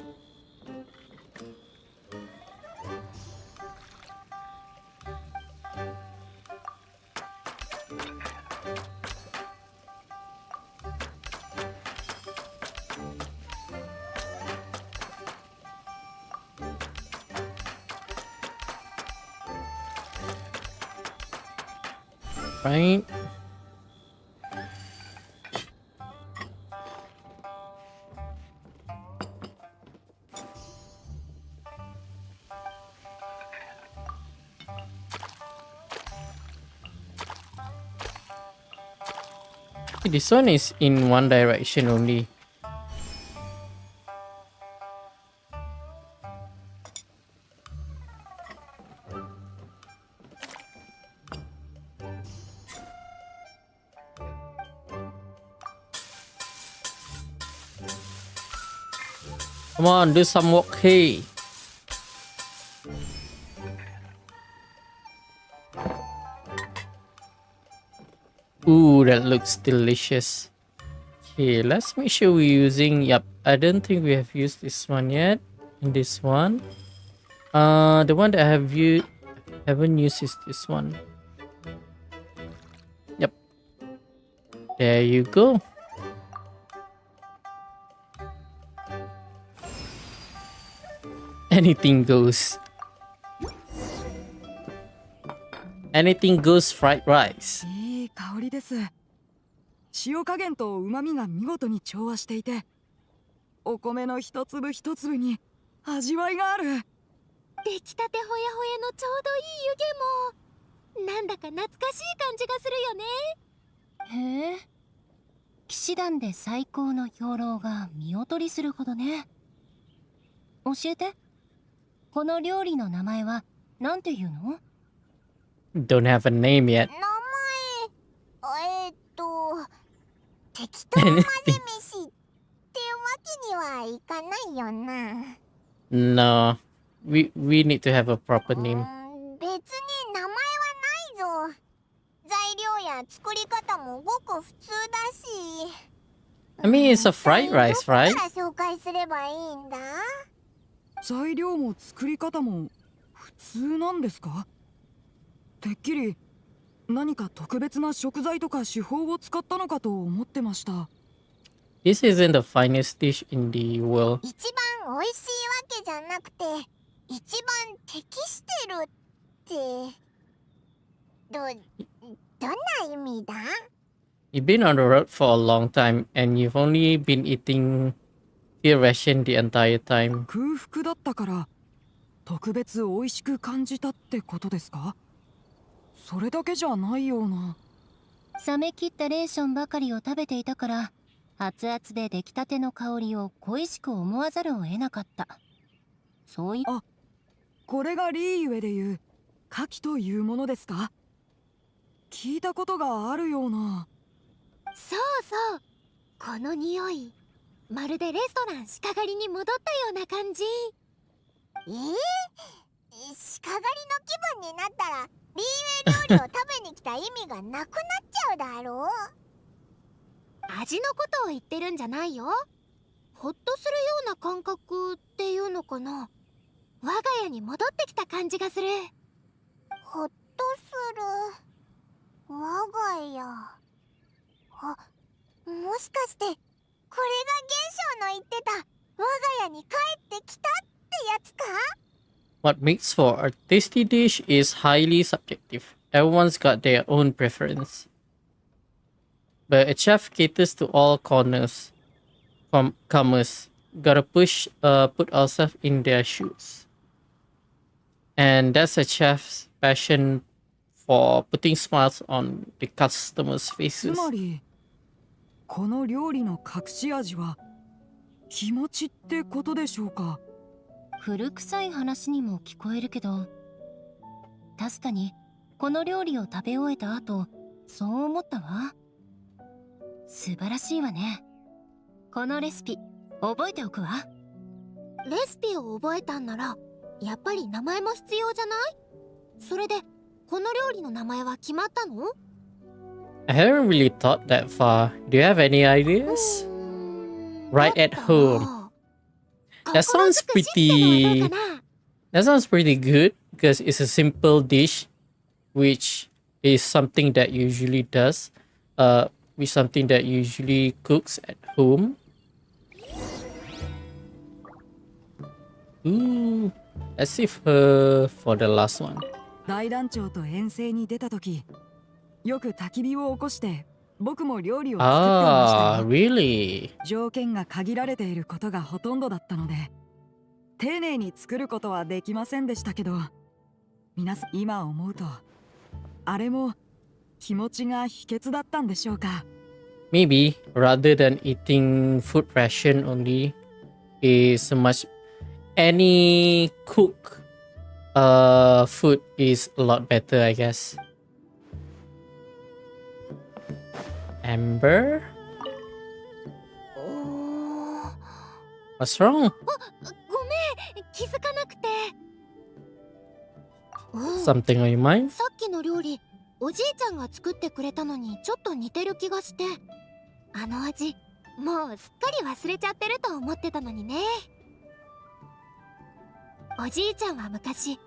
Right. This one is in one direction only. Come on, do some work, hey. Ooh, that looks delicious. Okay, let's make sure we're using... Yep, I don't think we have used this one yet. And this one. The one that I haven't used is this one. Yep. There you go. Anything goes. Anything goes fried rice. いい香りです。塩加減と旨味が見事に調和していて、お米の一粒一粒に味わいがある。出来たてほやほやのちょうどいい湯気も、なんだか懐かしい感じがするよね。へえ、騎士団で最高の兵糧が見劣りするほどね。教えて、この料理の名前はなんていうの？ Don't have a name yet. 名前、適当混ぜ飯ってわけにはいかないよな。No, we need to have a proper name. 別に名前はないぞ。材料や作り方もごく普通だし。I mean, it's a fried rice, right? どこから紹介すればいいんだ？材料も作り方も普通なんですか？てっきり何か特別な食材とか手法を使ったのかと思ってました。This isn't the finest dish in the world. 一番美味しいわけじゃなくて、一番適してるってどんな意味だ？ You've been on the road for a long time and you've only been eating beer ration the entire time. 空腹だったから特別美味しく感じたってことですか？それだけじゃないような。冷め切ったレーションばかりを食べていたから、熱々で出来たての香りを恋しく思わざるを得なかった。そういう。あ、これがリーゆえでいう牡蠣というものですか？聞いたことがあるような。そうそう、この匂い、まるでレストラン鹿狩りに戻ったような感じ。鹿狩りの気分になったらリーウェイ料理を食べに来た意味がなくなっちゃうだろう。味のことを言ってるんじゃないよ。ほっとするような感覚っていうのかな。我が家に戻ってきた感じがする。ほっとする我が家。あ、もしかしてこれが玄翔の言ってた我が家に帰ってきたってやつか？ What makes for a tasty dish is highly subjective. Everyone's got their own preference. But a chef caters to all corners. Comers gotta put ourselves in their shoes. And that's a chef's passion for putting smiles on the customers' つ faces. まりこの料理の隠し味は気持ちってことでしょうか。古臭い話にも聞こえるけど、確かにこの料理を食べ終えた後、そう思ったわ。素晴らしいわね。このレシピ覚えておくわ。レシピを覚えたんならやっぱり名前も必要じゃない？それでこの料理の名前は決まったの？ I haven't really thought that far. Do you have any ideas? Right at home. That sounds pretty. That sounds pretty good because it's a simple dish, which is something that usually does. Which something that usually cooks at home. Ooh, let's save her for the last one. 大団長と遠征に出た時、よく焚き火を起こして僕も料理を作っていましたよ。Really? 条件が限られていることがほとんどだったので、丁寧に作ることはできませんでしたけど、皆さん今思うとあれも気持ちが秘訣だったんでしょうか。Maybe rather than eating food ration only, is much any cook food is a lot better, I guess. Amber? What's wrong? ごめん、気づかなくて。Something on your mind? さっきの料理、おじいちゃんが作ってくれたのにちょっと似てる気がして、あの味、もうすっかり忘れちゃってると思ってたのにね。おじいちゃんは昔、よ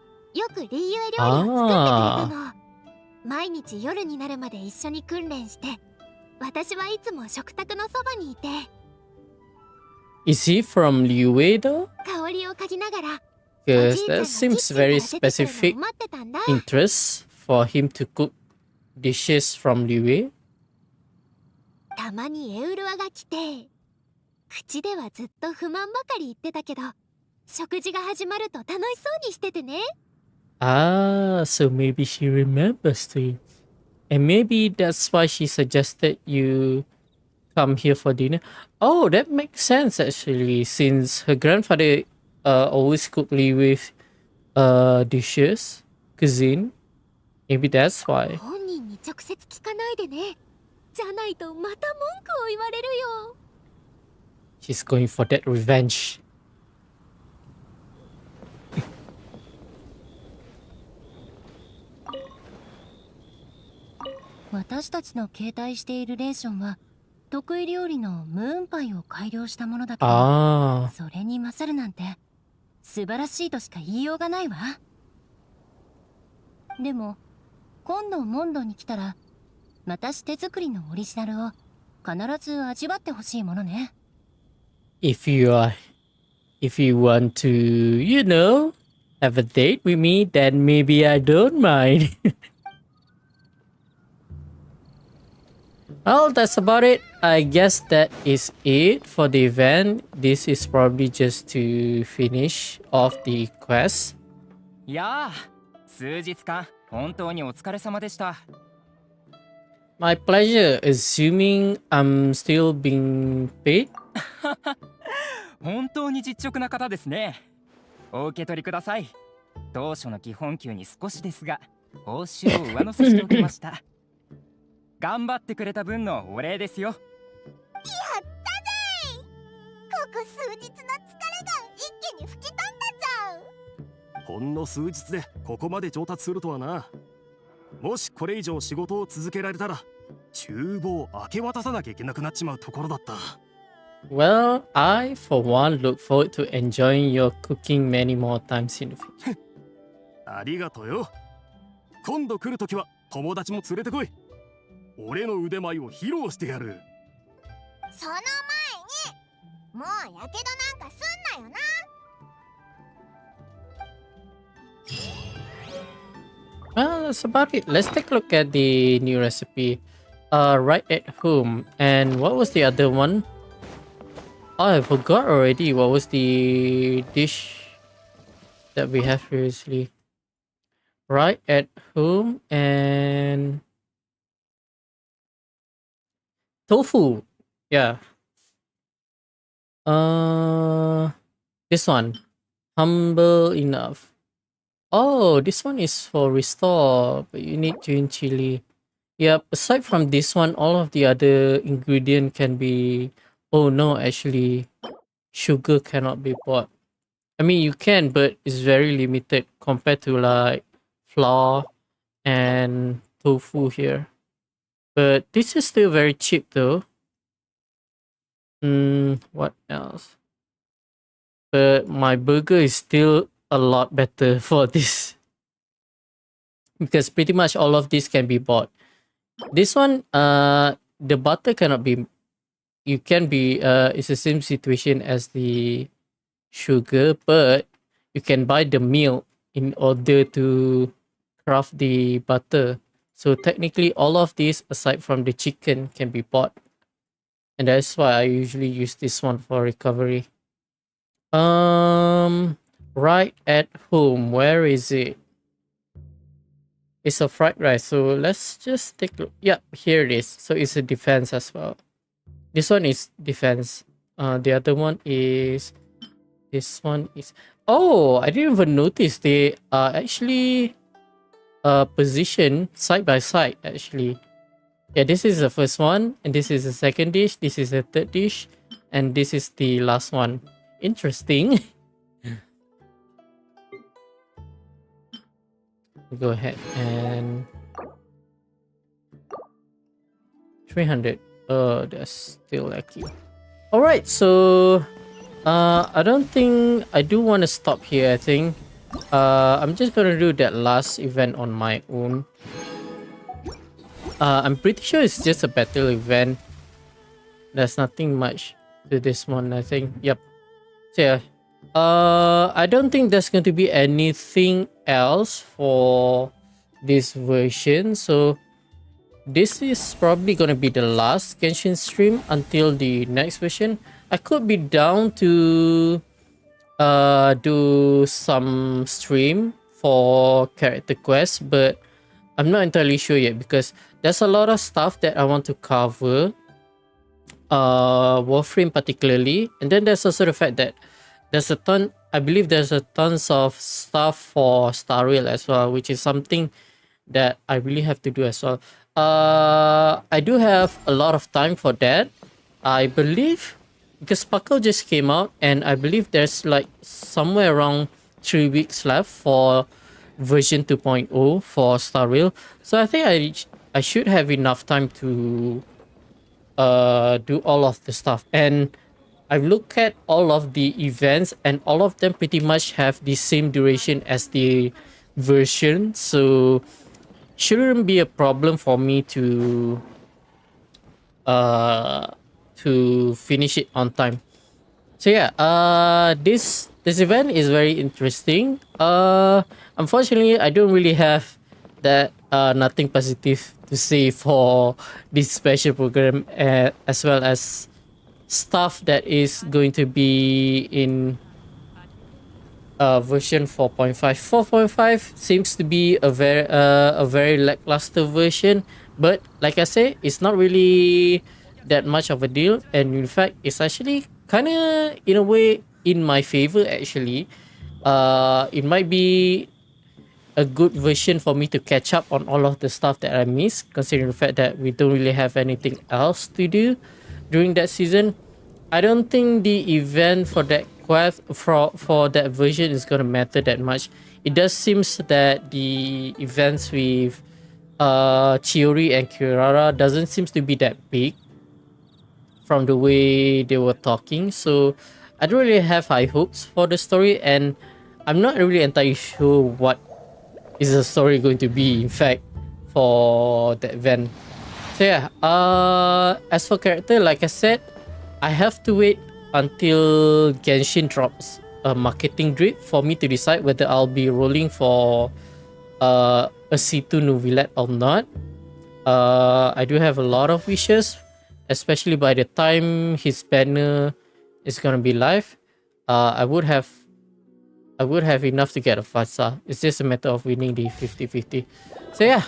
くリーユエ料理を作ってくれたの。毎日夜になるまで一緒に訓練して、私はいつも食卓のそばにいて。Is he from Liyue though? 香りを嗅ぎながら、 Because that seems very specific interest for him to cook dishes from Liyue. たまにエウルアが来て、口ではずっと不満ばかり言ってたけど、食事が始まると楽しそうにしててね。Ah, so maybe she remembers too. And maybe that's why she suggested you come here for dinner. Oh, that makes sense actually, since her grandfather always cooked with dishes, cuisine. Maybe that's why. 本人に直接聞かないでね。じゃないとまた文句を言われるよ。She's going for that revenge. 私たちの携帯しているレーションは得意料理のムーンパイを改良したものだけど、それに勝るなんて素晴らしいとしか言いようがないわ。でも今度モンドに来たら私手作りのオリジナルを必ず味わってほしいものね。If you want to, have a date with me, then maybe I don't mind. Well, that's about it. I guess that is it for the event. This is probably just to finish off the quest. いやあ、数日間本当にお疲れ様でした。My pleasure, assuming I'm still being paid. 本当に実直な方ですね。お受け取りください。当初の基本給に少しですが、報酬を上乗せしておきました。頑張ってくれた分のお礼ですよ。やったぜい。ここ数日の疲れが一気に吹き飛んだじゃん。ほんの数日でここまで上達するとはな。もしこれ以上仕事を続けられたら厨房を明け渡さなきゃいけなくなっちまうところだった。Well, I for one look forward to enjoying your cooking many more times in the future. ありがとうよ。今度来るときは友達も連れてこい。俺の腕前を披露してやる。その前にもうやけどなんかすんなよな。Well, that's about it. Let's take a look at the new recipe. Right at home. And what was the other one? Oh, I forgot already. What was the dish that we have previously? right at home and tofu. Yeah. This one. Humble enough. Oh, this one is for restore, but you need green chili. Yep, aside from this one, all of the other ingredient can be... Oh no, actually, sugar cannot be bought. I mean, you can, but it's very limited compared to like flour and tofu here. But this is still very cheap though. What else? But my burger is still a lot better for this. Because pretty much all of this can be bought. This one, the butter cannot be... You can be... It's the same situation as the sugar, but you can buy the milk in order to craft the butter. So technically all of these aside from the chicken can be bought. And that's why I usually use this one for recovery. Right at home, where is it? It's a fried rice. So let's just take a look. Yeah, here it is. So it's a defense as well. This one is defense. The other one is... This one is... Oh, I didn't even notice they are actually positioned side by side actually. Yeah, this is the first one, and this is the second dish, this is the third dish, and this is the last one. Interesting. Go ahead and 300. Oh, that's still lucky. All right, so I don't think I do want to stop here. I think I'm just gonna do that last event on my own. I'm pretty sure it's just a battle event. There's nothing much to this one, I think. Yep. So yeah. I don't think there's going to be anything else for this version. So this is probably going to be the last Genshin stream until the next version. I could be down to do some stream for character quests, but I'm not entirely sure yet because there's a lot of stuff that I want to cover. Warframe particularly, and then there's also the fact that there's a ton... I believe there's a tons of stuff for Star Rail as well, which is something that I really have to do as well. I do have a lot of time for that, I believe, because Sparkle just came out, and I believe there's like somewhere around 3 weeks left for version 2.0 for Star Rail. So I think I should have enough time to do all of the stuff. And I've looked at all of the events, and all of them pretty much have the same duration as the version, so shouldn't be a problem for me to finish it on time. So yeah, this event is very interesting. Unfortunately, I don't really have that nothing positive to say for this special program, as well as stuff that is going to be in version 4.5. 4.5 seems to be a very lackluster version, but like I say, it's not really that much of a deal, and in fact it's actually kind of in a way in my favor actually. It might be a good version for me to catch up on all of the stuff that I missed, considering the fact that we don't really have anything else to do during that season. I don't think the event for that quest for that version is gonna matter that much. It does seems that the events with Chiori and Kirara doesn't seems to be that big from the way they were talking, so I don't really have high hopes for the story, and I'm not really entirely sure what is the story going to be in fact for that event. So yeah, as for character, like I said, I have to wait until Genshin drops a marketing drip for me to decide whether I'll be rolling for a C2 Novelet or not. I do have a lot of wishes, especially by the time his banner is gonna be live. I would have I would have enough to get a 5-star. It's just a matter of winning the 50-50. So yeah.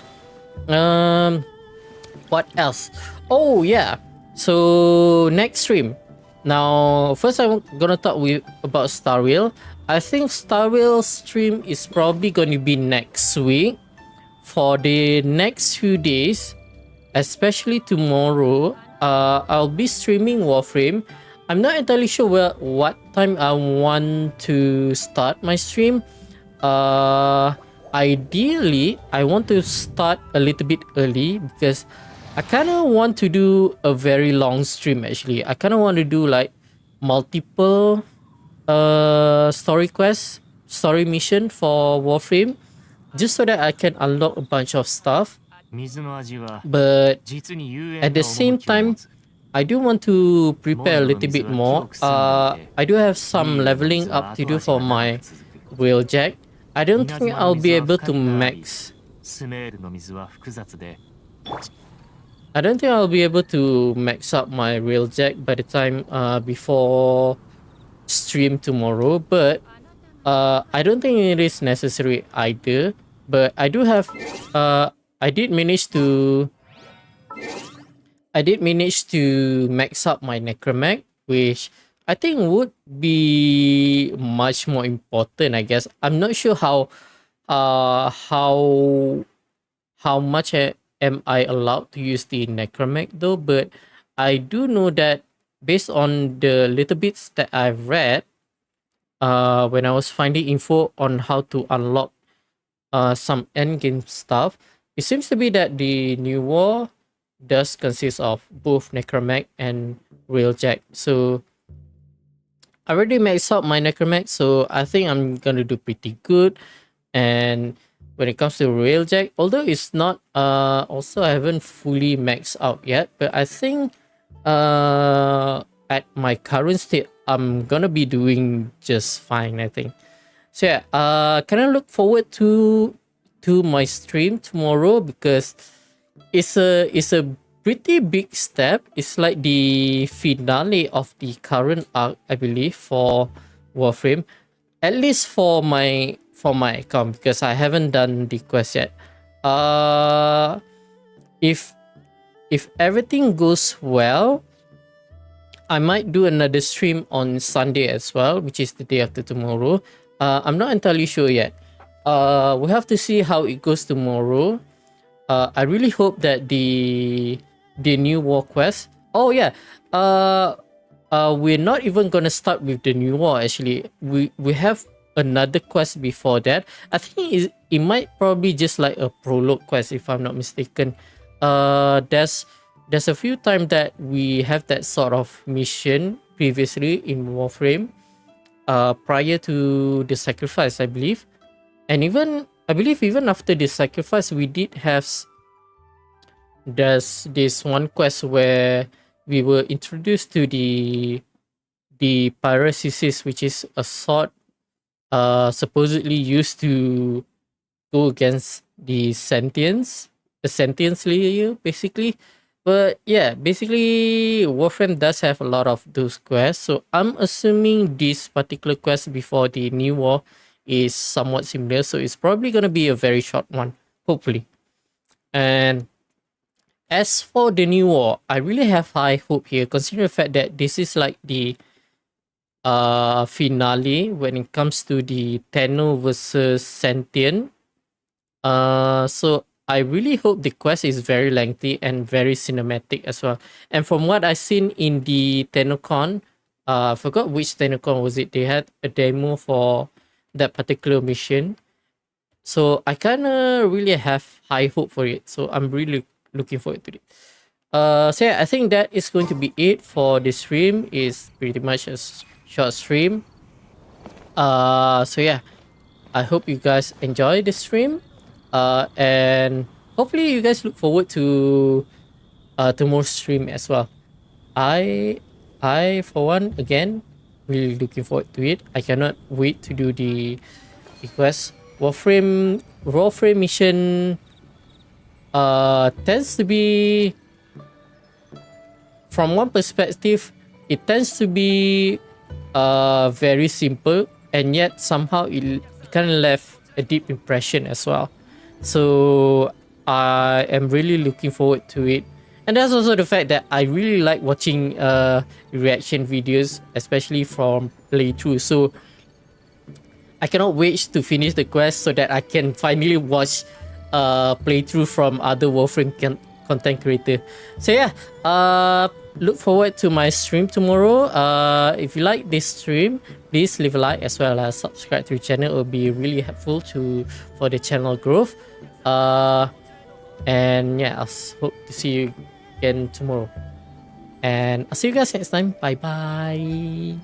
What else? Oh yeah. So next stream. Now, first I'm gonna talk about Star Wheel. I think Star Wheel stream is probably going to be next week. For the next few days, especially tomorrow, I'll be streaming Warframe. I'm not entirely sure what time I want to start my stream. Ideally, I want to start a little bit early because I kind of want to do a very long stream actually. I kind of want to do like multiple story quests, story mission for Warframe just so that I can unlock a bunch of stuff. But at the same time, I do want to prepare a little bit more. I do have some leveling up to do for my Wheeljack. I don't think I'll be able to max. I don't think I'll be able to max up my Wheeljack by the time before stream tomorrow, but I don't think it is necessary either. But I do have I did manage to max up my Necromag, which I think would be much more important, I guess. I'm not sure how much am I allowed to use the Necromag though, but I do know that based on the little bits that I've read, when I was finding info on how to unlock some endgame stuff, it seems to be that the new war does consist of both Necromag and Wheeljack. So I already maxed out my Necromag, so I think I'm gonna do pretty good. And when it comes to Wheeljack, although it's not also I haven't fully maxed out yet, but I think at my current state I'm gonna be doing just fine, I think. So yeah, can I look forward to my stream tomorrow, because it's a pretty big step. It's like the finale of the current arc, I believe, for Warframe, at least for my account, because I haven't done the quest yet. If everything goes well, I might do another stream on Sunday as well, which is the day after tomorrow. I'm not entirely sure yet. We have to see how it goes tomorrow. I really hope that the new war quest. Oh yeah. We're not even gonna start with the new war. Actually, we have another quest before that. I think it might probably just like a prologue quest, if I'm not mistaken. There's a few times that we have that sort of mission previously in Warframe, prior to the sacrifice, I believe. And even after the sacrifice, we did have there's this one quest where we were introduced to the pyrosis, which is a sword supposedly used to go against the sentience layer, basically. But yeah, basically Warframe does have a lot of those quests, so I'm assuming this particular quest before the new war is somewhat similar, so it's probably going to be a very short one, hopefully. And as for the new war, I really have high hope here, considering the fact that this is like the finale when it comes to the Tenno versus Sentient. So I really hope the quest is very lengthy and very cinematic as well. And from what I've seen in the TennoCon, I forgot which TennoCon was it, they had a demo for that particular mission. So I kind of really have high hope for it. So I'm really looking forward to it. So yeah, I think that is going to be it for the stream. It's pretty much a short stream. So yeah, I hope you guys enjoy the stream. And hopefully you guys look forward to more stream as well. I for one, again, really looking forward to it. I cannot wait to do the quest. Warframe mission tends to be, from one perspective, it tends to be very simple and yet somehow it kind of left a deep impression as well. So I am really looking forward to it. And there's also the fact that I really like watching reaction videos, especially from playthrough. So I cannot wait to finish the quest so that I can finally watch playthrough from other Warframe content creator. So yeah, look forward to my stream tomorrow. If you like this stream, please leave a like as well as subscribe to the channel. It will be really helpful for the channel growth. And yeah, I hope to see you again tomorrow. And I'll see you guys next time. Bye bye.